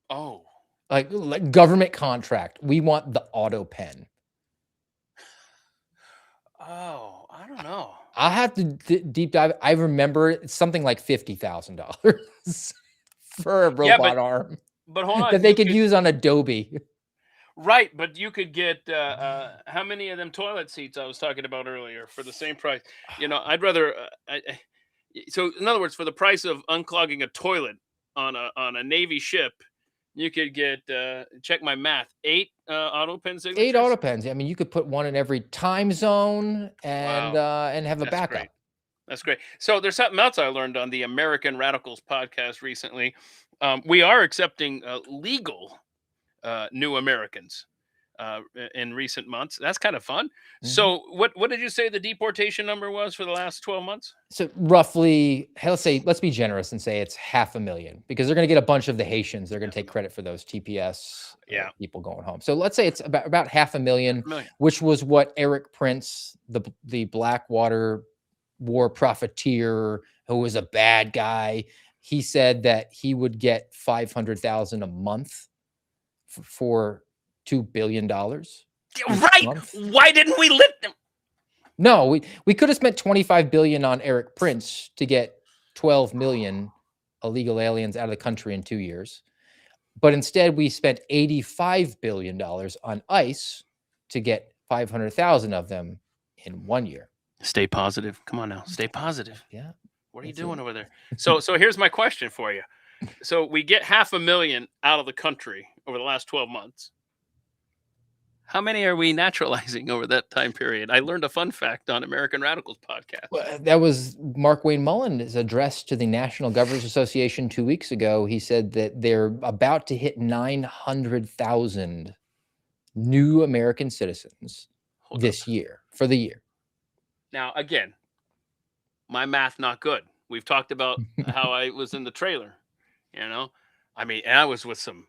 Oh, like government contract. We want the auto pen. Oh, I don't know. I'll have to deep dive. I remember it's something like $50,000 for a robot arm. But hold on, that they could use on Adobe. Right, but you could get how many of them toilet seats I was talking about earlier for the same price? I'd rather. So in other words, for the price of unclogging a toilet on a Navy ship, you could get, check my math, 8 auto pen signatures. 8 auto pens. I mean, you could put one in every time zone and have a backup. Great. That's great. So there's something else I learned on the American Radicals podcast recently. We are accepting legal new Americans in recent months. That's kind of fun. Mm-hmm. So what did you say the deportation number was for the last 12 months? So roughly, let's be generous and say it's 500,000, because they're going to get a bunch of the Haitians. They're going to take credit for those TPS people going home. So let's say it's about 500,000, which was what Eric Prince, the Blackwater war profiteer, who was a bad guy, he said that he would get 500,000 a month for $2 billion. Right. Why didn't we let them? No, we could have spent $25 billion on Eric Prince to get 12 million illegal aliens out of the country in 2 years. But instead, we spent $85 billion on ICE to get 500,000 of them in 1 year. Stay positive. Come on now. Stay positive. Yeah. What are you doing over there? So here's my question for you. So we get 500,000 out of the country over the last 12 months. How many are we naturalizing over that time period? I learned a fun fact on American Radicals podcast. Well, that was Mark Wayne Mullen's address to the National Governors Association 2 weeks ago. He said that they're about to hit 900,000 new American citizens this year, for the year. Now, again, my math not good. We've talked about how I was in the trailer, I mean, and I was with some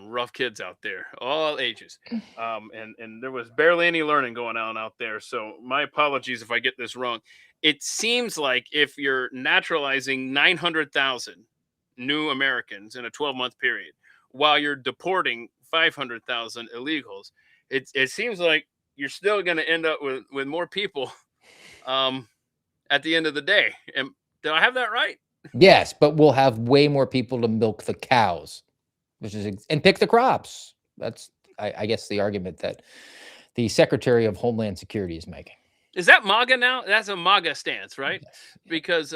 rough kids out there, all ages. And there was barely any learning going on out there. So my apologies if I get this wrong. It seems like if you're naturalizing 900,000 new Americans in a 12-month period, while you're deporting 500,000 illegals, it seems like you're still going to end up with more people at the end of the day. And do I have that right? Yes, but we'll have way more people to milk the cows, and pick the crops. That's, I guess, the argument that the Secretary of Homeland Security is making. Is that MAGA now? That's a MAGA stance, right? Yes. Because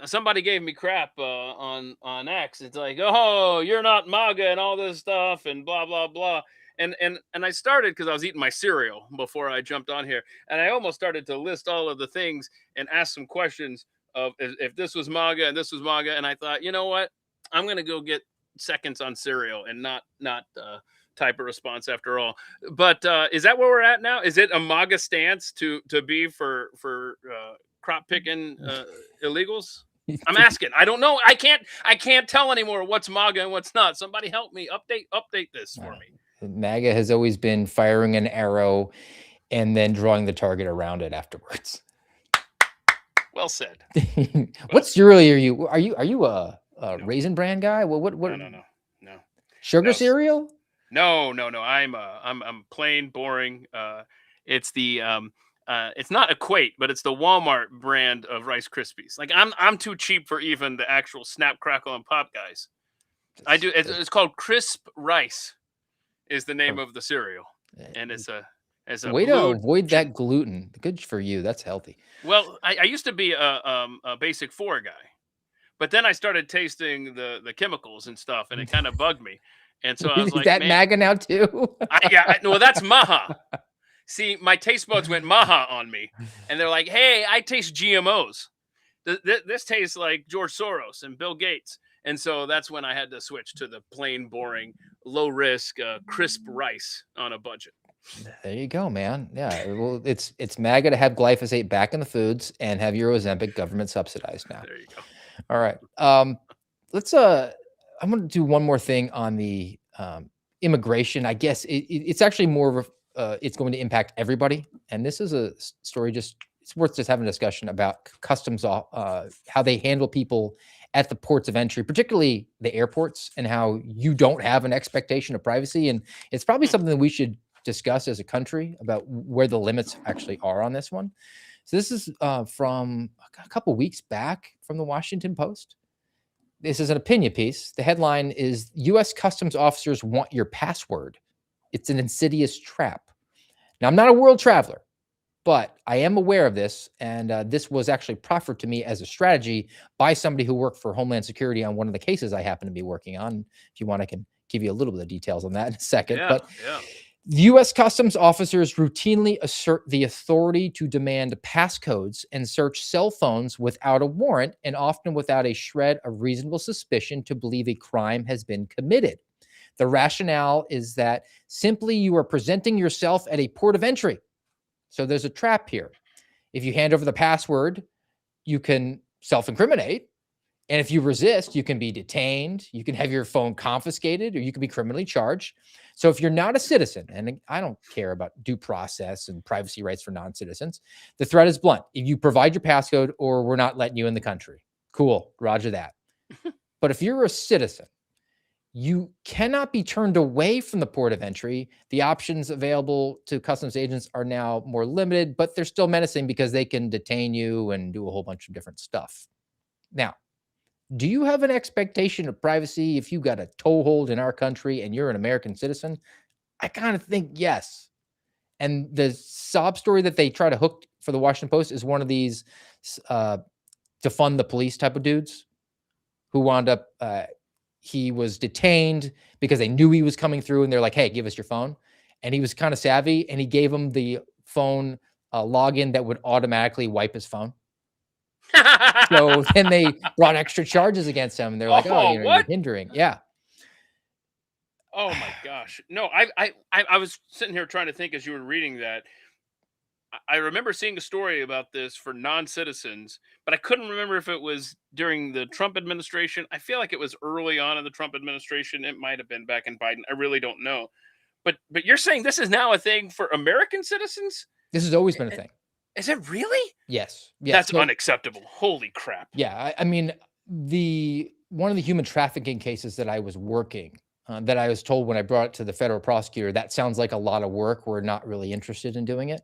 somebody gave me crap on X. It's like, oh, you're not MAGA and all this stuff and blah, blah, blah. And I started because I was eating my cereal before I jumped on here. And I almost started to list all of the things and ask some questions of if this was MAGA and this was MAGA. And I thought, you know what? I'm going to go get seconds on cereal and not type a response after all. But is that where we're at now? Is it a MAGA stance to be for crop picking illegals? I'm asking. I don't know. I can't tell anymore what's MAGA and what's not. Somebody help me update this for me. MAGA has always been firing an arrow and then drawing the target around it afterwards. Well said. What cereal are you? Are you a No. Raisin Bran guy? What? No. Sugar No. cereal? No. I'm plain boring. It's the it's not Equate, but it's the Walmart brand of Rice Krispies. Like I'm too cheap for even the actual Snap, Crackle, and Pop guys. It's called Crisp Rice, is the name of the cereal, and it's a Way to blue. avoid that gluten. Good for you. That's healthy. Well, I used to be a Basic 4 guy, but then I started tasting the chemicals and stuff, and it kind of bugged me. And so I was Is like, that man, MAGA now too? no, that's Maha. See, my taste buds went Maha on me, and they're like, hey, I taste GMOs. This tastes like George Soros and Bill Gates. And so that's when I had to switch to the plain, boring, low risk, crisp rice on a budget. There you go, man. Yeah, well, it's MAGA to have glyphosate back in the foods and have your Ozempic government subsidized now. There you go. All right. Let's I'm going to do one more thing on the immigration. I guess it's actually more of it's going to impact everybody. And this is a story it's worth just having a discussion about customs, how they handle people at the ports of entry, particularly the airports, and how you don't have an expectation of privacy. And it's probably something that we should discuss as a country about where the limits actually are on this one. So this is from a couple weeks back from the Washington Post. This is an opinion piece. The headline is U.S. Customs officers want your password. It's an insidious trap. Now, I'm not a world traveler, but I am aware of this. And this was actually proffered to me as a strategy by somebody who worked for Homeland Security on one of the cases I happen to be working on. If you want, I can give you a little bit of details on that in a second. Yeah, but yeah. U.S. Customs officers routinely assert the authority to demand passcodes and search cell phones without a warrant, and often without a shred of reasonable suspicion to believe a crime has been committed. The rationale is that simply you are presenting yourself at a port of entry. So there's a trap here. If you hand over the password, you can self-incriminate. And if you resist, you can be detained, you can have your phone confiscated, or you can be criminally charged. So if you're not a citizen, and I don't care about due process and privacy rights for non-citizens, the threat is blunt. If you provide your passcode, or we're not letting you in the country. Cool, roger that. But if you're a citizen, you cannot be turned away from the port of entry. The options available to customs agents are now more limited, but they're still menacing because they can detain you and do a whole bunch of different stuff. Now, do you have an expectation of privacy if you got a toehold in our country and you're an American citizen? I kind of think yes. And the sob story that they try to hook for the Washington Post is one of these defund the police type of dudes who wound up, he was detained because they knew he was coming through, and they're like, hey, give us your phone. And he was kind of savvy, and he gave him the phone login that would automatically wipe his phone. So then they brought extra charges against him, and they're like, "Oh, you're hindering." Yeah. Oh my gosh! No, I was sitting here trying to think as you were reading that. I remember seeing a story about this for non-citizens, but I couldn't remember if it was during the Trump administration. I feel like it was early on in the Trump administration. It might have been back in Biden. I really don't know. But you're saying this is now a thing for American citizens? This has always been a thing. Is it really? Yes. That's unacceptable. Holy crap. Yeah. I mean, one of the human trafficking cases that I was working, that I was told when I brought it to the federal prosecutor, that sounds like a lot of work. We're not really interested in doing it.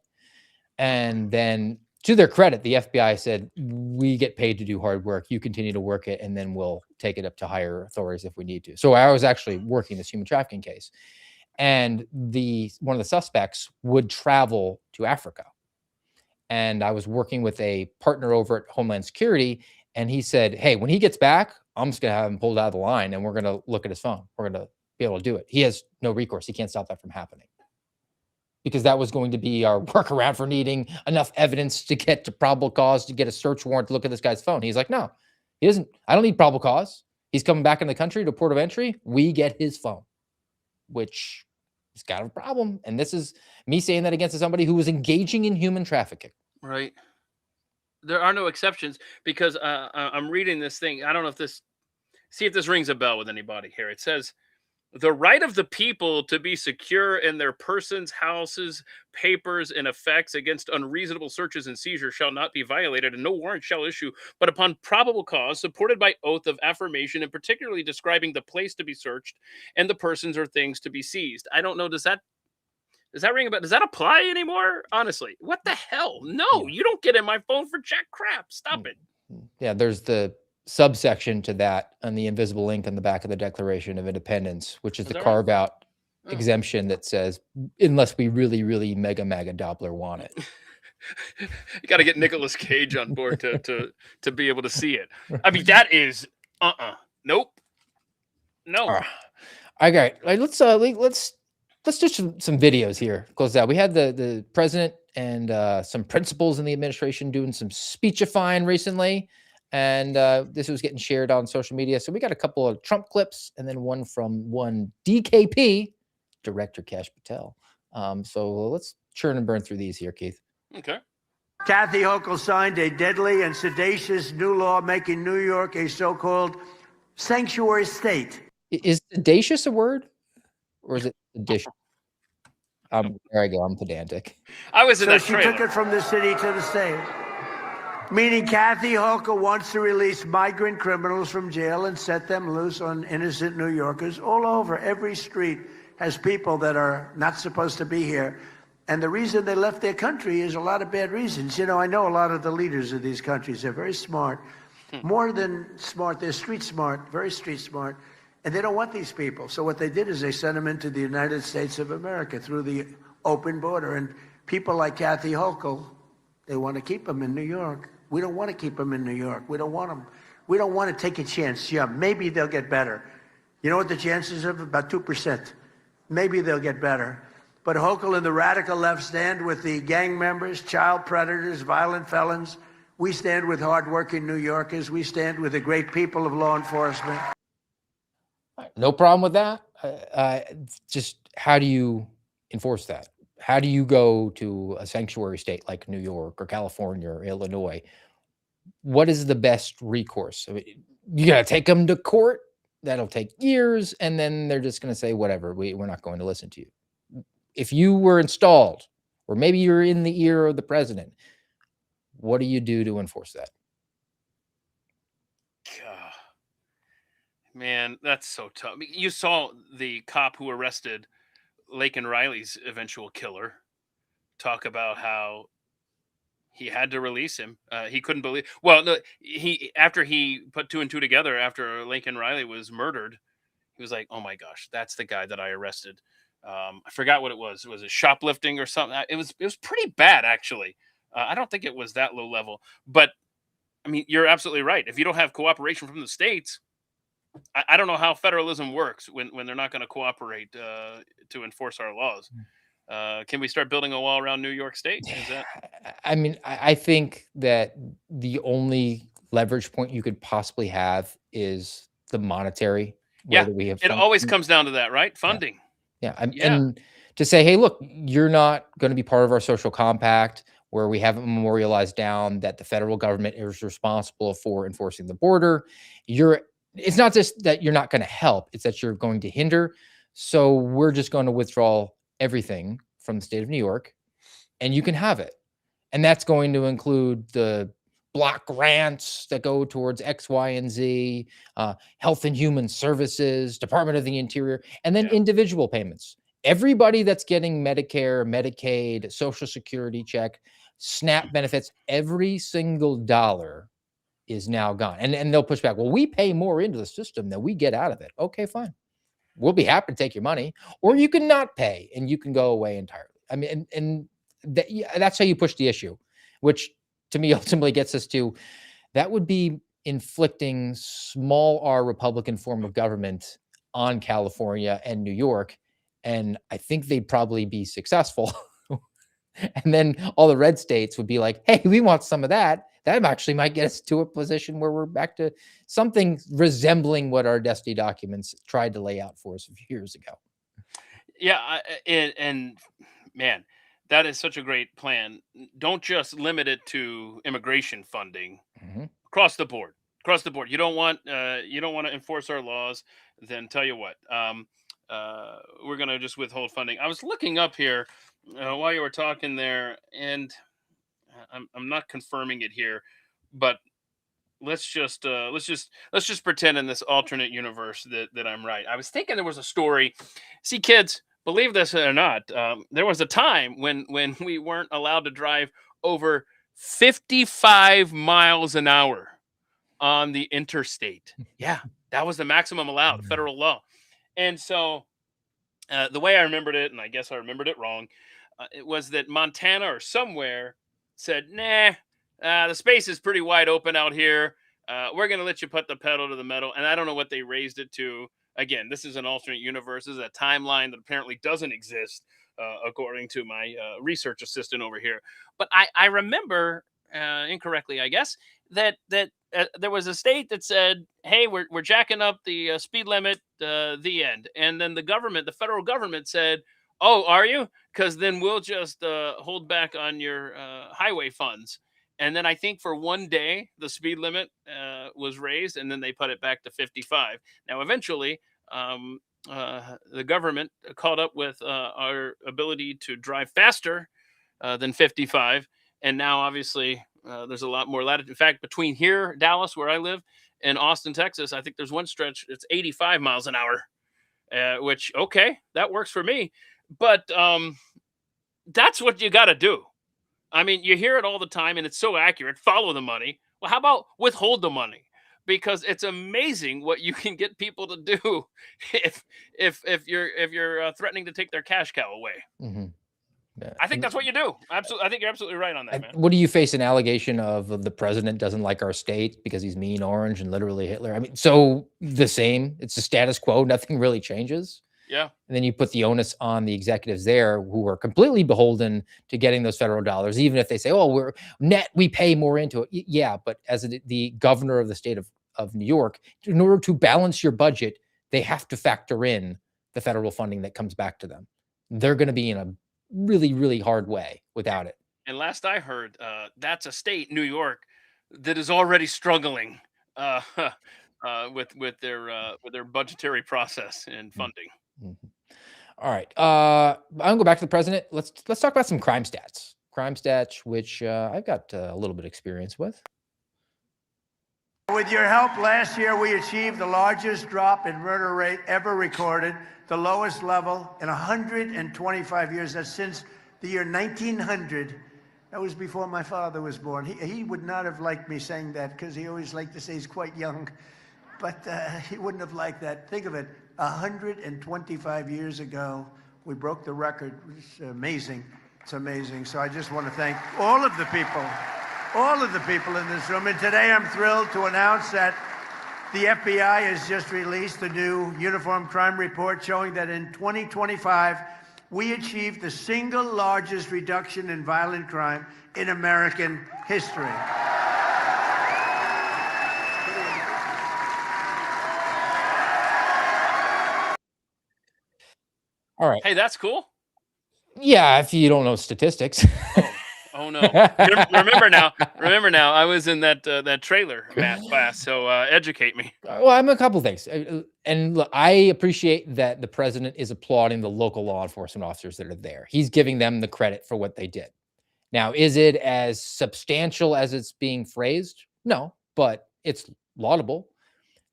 And then, to their credit, the FBI said, we get paid to do hard work. You continue to work it, and then we'll take it up to higher authorities if we need to. So I was actually working this human trafficking case. And one of the suspects would travel to Africa. And I was working with a partner over at Homeland Security, and he said, hey, when he gets back, I'm just going to have him pulled out of the line, and we're going to look at his phone. We're going to be able to do it. He has no recourse. He can't stop that from happening. Because that was going to be our workaround for needing enough evidence to get to probable cause, to get a search warrant to look at this guy's phone. He's like, no, he doesn't. I don't need probable cause. He's coming back in the country to port of entry. We get his phone, which is kind of a problem. And this is me saying that against somebody who was engaging in human trafficking. Right. There are no exceptions, because I'm reading this thing. I don't know if see if this rings a bell with anybody here. It says The right of the people to be secure in their persons, houses, papers, and effects against unreasonable searches and seizures shall not be violated, and no warrant shall issue, but upon probable cause, supported by oath of affirmation, and particularly describing the place to be searched and the persons or things to be seized. I don't know. Does that ring a bell? Does that apply anymore? Honestly, what the hell? No, Yeah. you don't get in my phone for jack crap. Stop it. Yeah, there's the subsection to that on the invisible ink on the back of the Declaration of Independence, which is Is the that right? carve out Oh. exemption that says, unless we really, really mega Doppler want it. You got to get Nicolas Cage on board to be able to see it. I mean, that is nope, no. All right, let's do some videos here. Close out. We had the president and some principals in the administration doing some speechifying recently, and this was getting shared on social media. So we got a couple of Trump clips, and then one from one DKP director, Kash Patel. So let's churn and burn through these here, Keith. Okay. Kathy Hochul signed a deadly and sedacious new law making New York a so-called sanctuary state. Is sedacious a word, or is it seditious? There I go. I'm pedantic. I was in So that she trailer. took it from the city to the state. Meaning Kathy Hochul wants to release migrant criminals from jail and set them loose on innocent New Yorkers all over. Every street has people that are not supposed to be here. And the reason they left their country is a lot of bad reasons. You know, I know a lot of the leaders of these countries. They're very smart. More than smart, they're street smart, very street smart. And they don't want these people. So what they did is they sent them into the United States of America through the open border. And people like Kathy Hochul, they want to keep them in New York. We don't want to keep them in New York. We don't want them. We don't want to take a chance. Yeah, maybe they'll get better. You know what the chances of? About 2%. Maybe they'll get better. But Hochul and the radical left stand with the gang members, child predators, violent felons. We stand with hardworking New Yorkers. We stand with the great people of law enforcement. No problem with that. Just how do you enforce that? How do you go to a sanctuary state like New York or California or Illinois? What is the best recourse? I mean, you got to take them to court. That'll take years. And then they're just going to say, whatever, we're not going to listen to you. If you were installed, or maybe you're in the ear of the president, what do you do to enforce that? God. Man, that's so tough. I mean, you saw the cop who arrested Laken Riley's eventual killer talk about how he had to release him. He couldn't believe. Well, no, after he put two and two together after Laken Riley was murdered, he was like, "Oh my gosh, that's the guy that I arrested." I forgot what it was. Was it shoplifting or something? It was pretty bad actually. I don't think it was that low level, but I mean, you're absolutely right. If you don't have cooperation from the states, I don't know how federalism works when they're not going to cooperate to enforce our laws. Can we start building a wall around New York State? Is that? I mean, I think that the only leverage point you could possibly have is the monetary way Yeah, that we have. it always comes down to that, right? Funding. Yeah. Yeah. And to say, hey, look, you're not going to be part of our social compact where we haven't memorialized down that the federal government is responsible for enforcing the border. It's not just that you're not going to help, it's that you're going to hinder. So we're just going to withdraw everything from the state of New York and you can have it. And that's going to include the block grants that go towards X, Y, and Z, Health and Human Services, Department of the Interior, and then individual payments. Everybody that's getting Medicare, Medicaid, Social Security check, SNAP benefits, every single dollar is now gone. And they'll push back. Well, we pay more into the system than we get out of it. Okay, fine. We'll be happy to take your money, or you can not pay and you can go away entirely. I mean, and that's how you push the issue, which to me ultimately gets us to that would be inflicting small r Republican form of government on California and New York. And I think they'd probably be successful. And then all the red states would be like, hey, we want some of that. That actually might get us to a position where we're back to something resembling what our destiny documents tried to lay out for us a few years ago. Yeah, and man, that is such a great plan. Don't just limit it to immigration funding. Across the board. Across the board. You don't want to enforce our laws. Then tell you what, we're going to just withhold funding. I was looking up here while you were talking there, and I'm not confirming it here, but let's just pretend in this alternate universe that I'm right. I was thinking there was a story. See, kids, believe this or not, there was a time when we weren't allowed to drive over 55 miles an hour on the interstate. Yeah, that was the maximum allowed, federal law. And so the way I remembered it, and I guess I remembered it wrong, it was that Montana or somewhere said, "Nah, the space is pretty wide open out here. We're going to let you put the pedal to the metal." And I don't know what they raised it to. Again, this is an alternate universe. This is a timeline that apparently doesn't exist, according to my research assistant over here. But I remember incorrectly, I guess, that there was a state that said, "Hey, we're jacking up the speed limit." The end, and then the federal government said, "Oh, are you? Because then we'll just hold back on your highway funds." And then I think for one day the speed limit was raised, and then they put it back to 55. Now, eventually, the government caught up with our ability to drive faster than 55, and now obviously there's a lot more latitude. In fact, between here, Dallas, where I live, and Austin, Texas, I think there's one stretch it's 85 miles an hour, which okay, that works for me. But that's what you got to do. I mean, you hear it all the time, and it's so accurate. Follow the money. Well, how about withhold the money? Because it's amazing what you can get people to do if you're threatening to take their cash cow away. Mhm. Yeah. I think that's what you do. Absolutely, I think you're absolutely right on that, man. What do you face an allegation of the president doesn't like our state because he's mean orange and literally Hitler? I mean, so the same. It's the status quo. Nothing really changes. Yeah. And then you put the onus on the executives there who are completely beholden to getting those federal dollars, even if they say, "Oh, we pay more into it." Yeah, but as the governor of the state of New York, in order to balance your budget, they have to factor in the federal funding that comes back to them. They're going to be in a really, really hard way without it. And last I heard, that's a state, New York, that is already struggling uh, with their budgetary process and funding. Mhm. All right. I'm gonna go back to the president. Let's talk about some crime stats. Crime stats, which I've got a little bit of experience with. With your help, last year we achieved the largest drop in murder rate ever recorded, the lowest level in 125 years. That's since the year 1900. That was before my father was born. He would not have liked me saying that because he always liked to say he's quite young. But he wouldn't have liked that. Think of it, 125 years ago, we broke the record. It's amazing. It's amazing. So I just want to thank all of the people in this room. And today I'm thrilled to announce that the FBI has just released a new uniform crime report showing that in 2025, we achieved the single largest reduction in violent crime in American history. All right. Hey, that's cool. Yeah, if you don't know statistics. Oh no! Remember now. I was in that trailer math class, so educate me. Well, I'm a couple things, and look, I appreciate that the president is applauding the local law enforcement officers that are there. He's giving them the credit for what they did. Now, is it as substantial as it's being phrased? No, but it's laudable.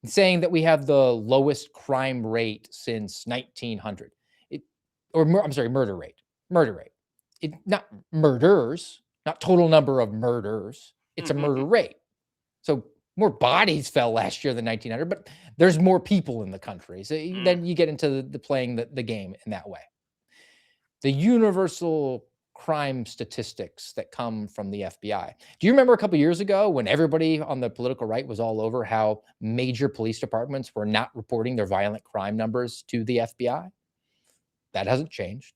Saying that we have the lowest crime rate since 1900, murder rate. Not murders, not total number of murders. It's a murder rate. So more bodies fell last year than 1900, but there's more people in the country. So then you get into the playing the game in that way. The universal crime statistics that come from the FBI. Do you remember a couple years ago when everybody on the political right was all over how major police departments were not reporting their violent crime numbers to the FBI? That hasn't changed.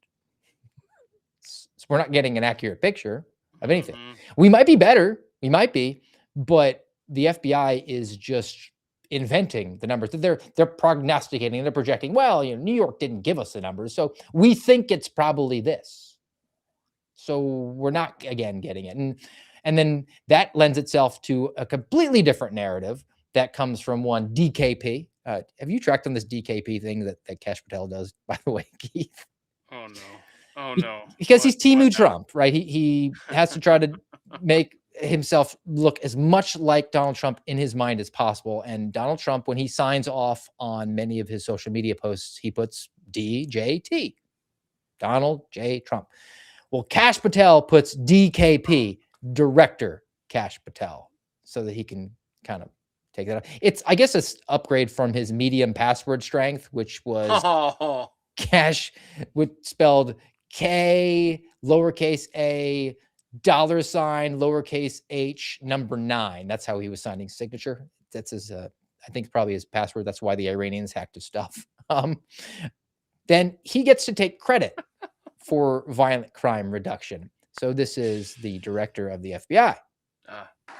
So we're not getting an accurate picture of anything. We might be better. We might be, but the FBI is just inventing the numbers. They're prognosticating. They're projecting. Well, New York didn't give us the numbers, so we think it's probably this. So we're not again getting it, and then that lends itself to a completely different narrative that comes from one DKP, Have you tracked on this DKP thing that Kash Patel does, by the way, Keith? Oh no. Oh no. Because he's Timu now? Trump, right? He has to try to make himself look as much like Donald Trump in his mind as possible. And Donald Trump, when he signs off on many of his social media posts, he puts DJT, Donald J. Trump. Well, Kash Patel puts DKP, Director Kash Patel, so that he can kind of take that out. It's, I guess, an upgrade from his medium password strength, which was Cash, with spelled K, lowercase a, $, lowercase h, number 9. That's how he was signing signature. That's his, I think probably his password. That's why the Iranians hacked his stuff. Then he gets to take credit for violent crime reduction. So this is the director of the FBI.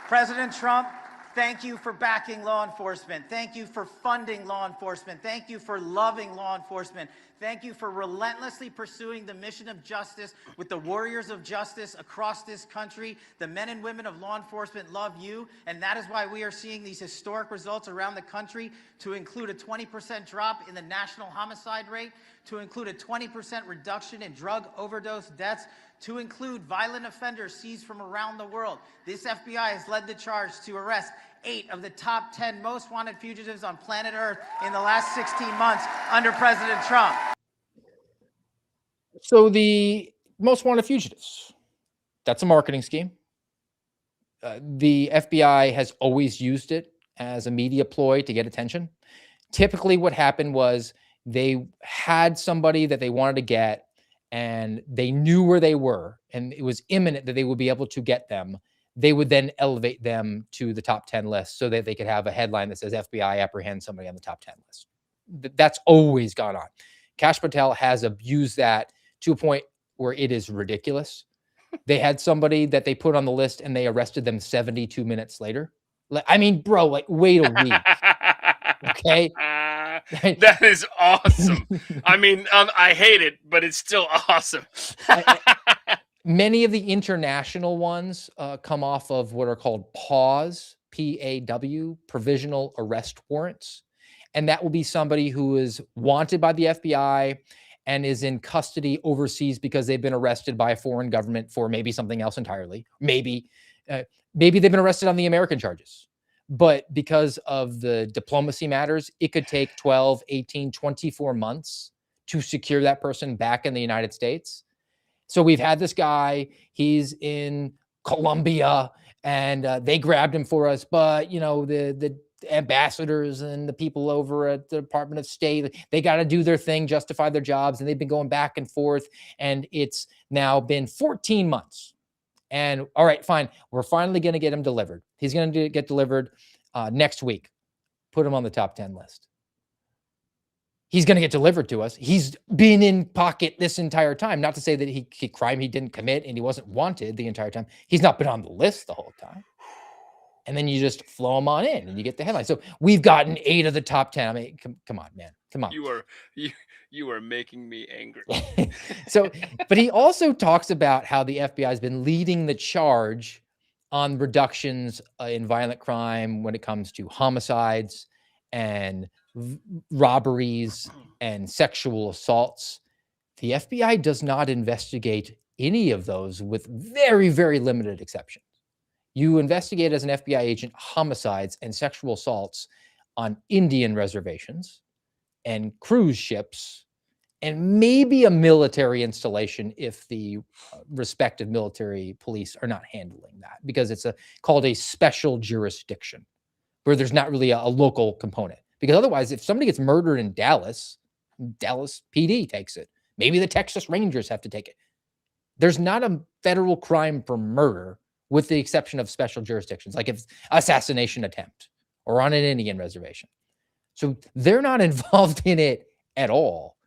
President Trump, thank you for backing law enforcement. Thank you for funding law enforcement. Thank you for loving law enforcement. Thank you for relentlessly pursuing the mission of justice with the warriors of justice across this country. The men and women of law enforcement love you, and that is why we are seeing these historic results around the country, to include a 20% drop in the national homicide rate, to include a 20% reduction in drug overdose deaths, to include violent offenders seized from around the world. This FBI has led the charge to arrest 8 of the top 10 most wanted fugitives on planet Earth in the last 16 months under President Trump. So the most wanted fugitives, that's a marketing scheme. The FBI has always used it as a media ploy to get attention. Typically what happened was they had somebody that they wanted to get, and they knew where they were, and it was imminent that they would be able to get them. They would then elevate them to the top 10 list so that they could have a headline that says FBI apprehends somebody on the top 10 list. That's always gone on. Kash Patel has abused that to a point where it is ridiculous. They had somebody that they put on the list and they arrested them 72 minutes later. Like, I mean, bro, like, wait a week. Okay. That is awesome. I mean, I hate it, but it's still awesome. Many of the international ones come off of what are called PAWs, P-A-W, provisional arrest warrants. And that will be somebody who is wanted by the FBI and is in custody overseas because they've been arrested by a foreign government for maybe something else entirely. Maybe they've been arrested on the American charges. But because of the diplomacy matters, it could take 12, 18, 24 months to secure that person back in the United States. So we've had this guy, he's in Colombia, and they grabbed him for us. But, you know, the ambassadors and the people over at the Department of State, they got to do their thing, justify their jobs. And they've been going back and forth. And it's now been 14 months. And all right, fine. We're finally going to get him delivered. He's going to get delivered next week. Put him on the top 10 list. He's going to get delivered to us. He's been in pocket this entire time. Not to say that he crime he didn't commit and he wasn't wanted the entire time. He's not been on the list the whole time. And then you just flow him on in and you get the headline. So we've gotten 8 of the top 10. I mean, come on, man. Come on. You are making me angry. So, but he also talks about how the FBI has been leading the charge on reductions in violent crime when it comes to homicides and robberies and sexual assaults. The FBI does not investigate any of those, with very, very limited exceptions. You investigate as an FBI agent homicides and sexual assaults on Indian reservations and cruise ships, and maybe a military installation if the respective military police are not handling that, because it's called a special jurisdiction where there's not really a local component. Because otherwise, if somebody gets murdered in Dallas, Dallas PD takes it. Maybe the Texas Rangers have to take it. There's not a federal crime for murder, with the exception of special jurisdictions, like if assassination attempt or on an Indian reservation. So they're not involved in it at all.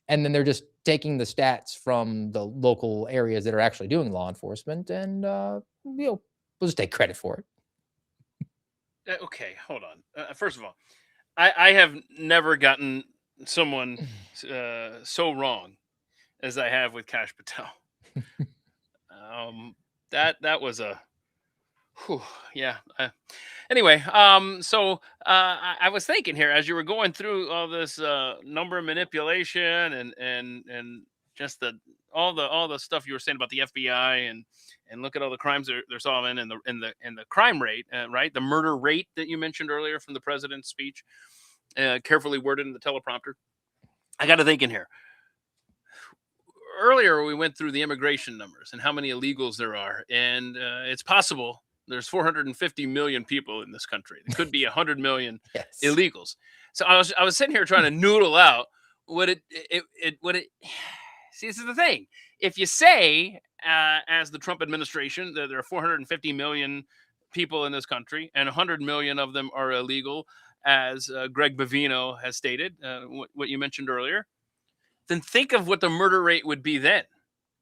And then they're just taking the stats from the local areas that are actually doing law enforcement, and we'll just take credit for it. Okay, hold on. First of all, I have never gotten someone so wrong as I have with Kash Patel. That was a Whew, yeah. Anyway, I was thinking here as you were going through all this number manipulation and just all the stuff you were saying about the FBI and look at all the crimes they're solving and the crime rate, right? The murder rate that you mentioned earlier from the president's speech, carefully worded in the teleprompter. I got to thinking here. Earlier, we went through the immigration numbers and how many illegals there are, and it's possible there's 450 million people in this country. There could be 100 million Yes. illegals. So I was sitting here trying to noodle out what it. See, this is the thing. If you say, as the Trump administration, that there are 450 million people in this country, and 100 million of them are illegal, as Greg Bavino has stated, what you mentioned earlier, then think of what the murder rate would be then,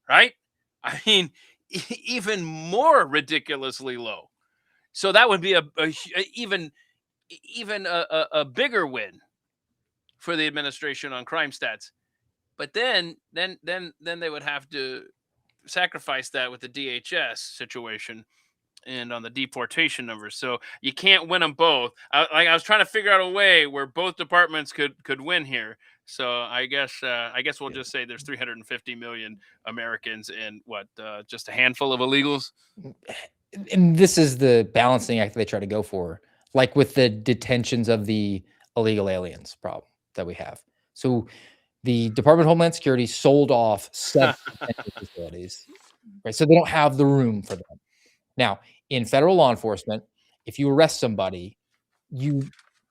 right? I mean, even more ridiculously low. So that would be even a bigger win for the administration on crime stats. But then they would have to sacrifice that with the DHS situation and on the deportation numbers. So you can't win them both. I was trying to figure out a way where both departments could win here. So I guess we'll just say there's 350 million Americans and just a handful of illegals. And this is the balancing act they try to go for, like with the detentions of the illegal aliens problem that we have. So the Department of Homeland Security sold off 7 detention facilities, right? So they don't have the room for them. Now, in federal law enforcement, if you arrest somebody,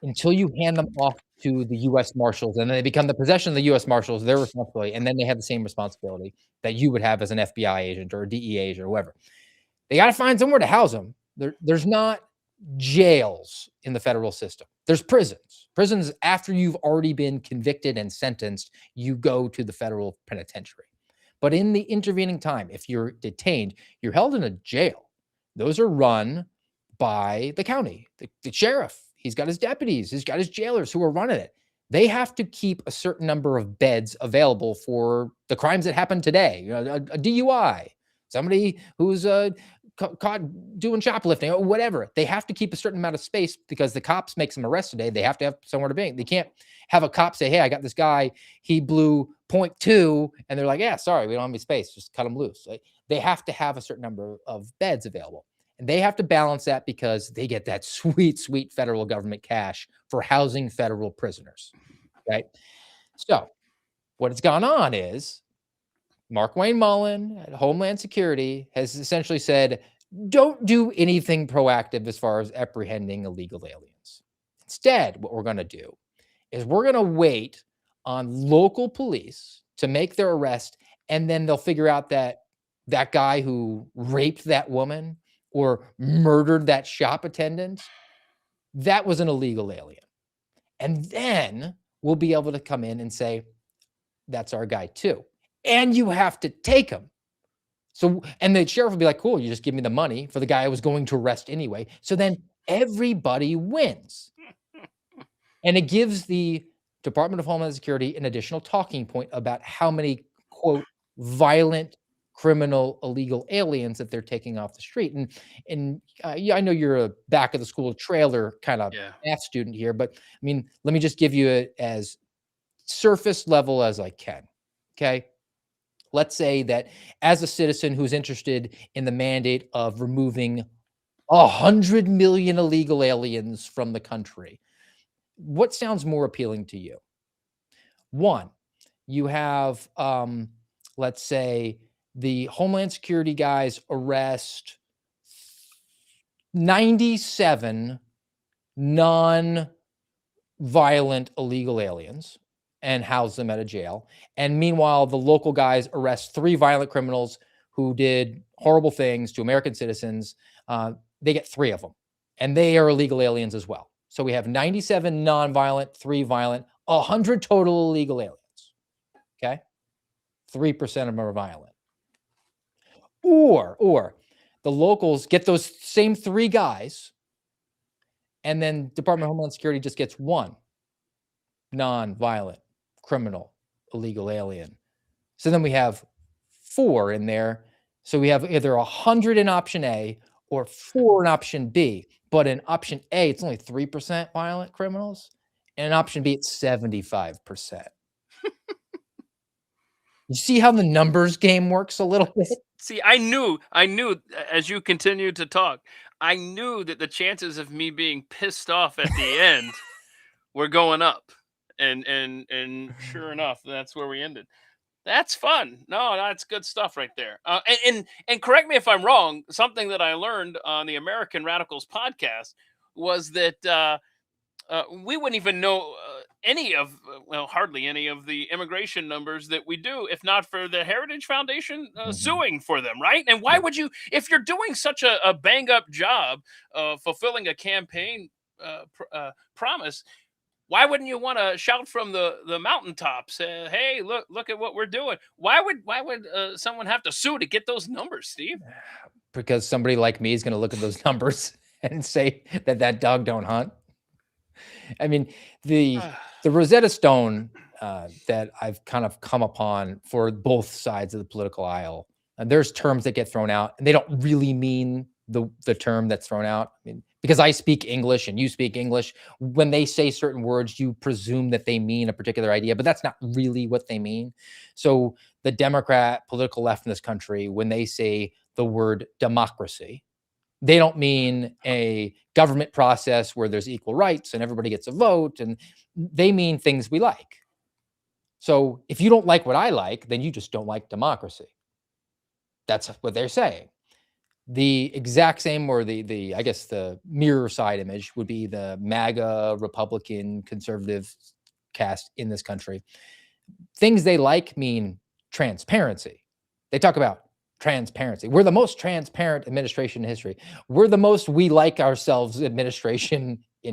until you hand them off to the U.S. Marshals, and then they become the possession of the U.S. Marshals, their responsibility, and then they have the same responsibility that you would have as an FBI agent or a DEA agent or whoever. They got to find somewhere to house them. There's not jails in the federal system. There's prisons. Prisons, after you've already been convicted and sentenced, you go to the federal penitentiary. But in the intervening time, if you're detained, you're held in a jail. Those are run by the county, the sheriff. He's got his deputies. He's got his jailers who are running it. They have to keep a certain number of beds available for the crimes that happen today. A DUI, somebody who's caught doing shoplifting or whatever. They have to keep a certain amount of space because the cops make some arrests today. They have to have somewhere to be. They can't have a cop say, hey, I got this guy. He blew 0.2. And they're like, yeah, sorry, we don't have any space. Just cut him loose. They have to have a certain number of beds available. And they have to balance that because they get that sweet, sweet federal government cash for housing federal prisoners, right? So what has gone on is Mark Wayne Mullen at Homeland Security has essentially said, don't do anything proactive as far as apprehending illegal aliens. Instead, what we're going to do is we're going to wait on local police to make their arrest, and then they'll figure out that that guy who raped that woman or murdered that shop attendant, that was an illegal alien. And then we'll be able to come in and say, that's our guy too. And you have to take him. So, and the sheriff will be like, cool, you just give me the money for the guy I was going to arrest anyway. So then everybody wins. And it gives the Department of Homeland Security an additional talking point about how many, quote, violent criminal illegal aliens that they're taking off the street. And yeah, I know you're a back of the school trailer kind of math student here, but I mean, let me just give you it as surface level as I can. Okay. Let's say that as a citizen who's interested in the mandate of removing 100 million illegal aliens from the country, what sounds more appealing to you? One, you have, let's say, the Homeland Security guys arrest 97 non-violent illegal aliens and house them at a jail. And meanwhile, the local guys arrest 3 violent criminals who did horrible things to American citizens. They get 3 of them, and they are illegal aliens as well. So we have 97 non-violent, 3 violent, 100 total illegal aliens. Okay? 3% of them are violent. Or the locals get those same 3 guys, and then Department of Homeland Security just gets 1 non-violent criminal illegal alien. So then we have 4 in there. So we have either 100 in option A or 4 in option B. But in option A, it's only 3% violent criminals. And in option B, it's 75%. You see how the numbers game works a little bit? See, I knew as you continued to talk, I knew that the chances of me being pissed off at the end were going up. And sure enough, that's where we ended. That's fun. No, that's good stuff right there. And correct me if I'm wrong. Something that I learned on the American Radicals podcast was that we wouldn't even know any of, well, hardly any of the immigration numbers that we do if not for the Heritage Foundation suing for them, right? And why would you, if you're doing such a bang up job fulfilling a campaign promise, why wouldn't you want to shout from the mountaintops? Hey, look at what we're doing. Why would someone have to sue to get those numbers, Steve? Because somebody like me is going to look at those numbers and say that dog don't hunt. I mean, the Rosetta Stone that I've kind of come upon for both sides of the political aisle, and there's terms that get thrown out, and they don't really mean the term that's thrown out. I mean, because I speak English and you speak English, when they say certain words, you presume that they mean a particular idea, but that's not really what they mean. So the Democrat political left in this country, when they say the word democracy, they don't mean a government process where there's equal rights and everybody gets a vote, and they mean things we like. So if you don't like what I like, then you just don't like democracy. That's what they're saying. The exact same, or the I guess the mirror side image would be the MAGA Republican conservative cast in this country. Things they like mean transparency. They talk about transparency. We're the most transparent administration in history. We're the most we like ourselves administration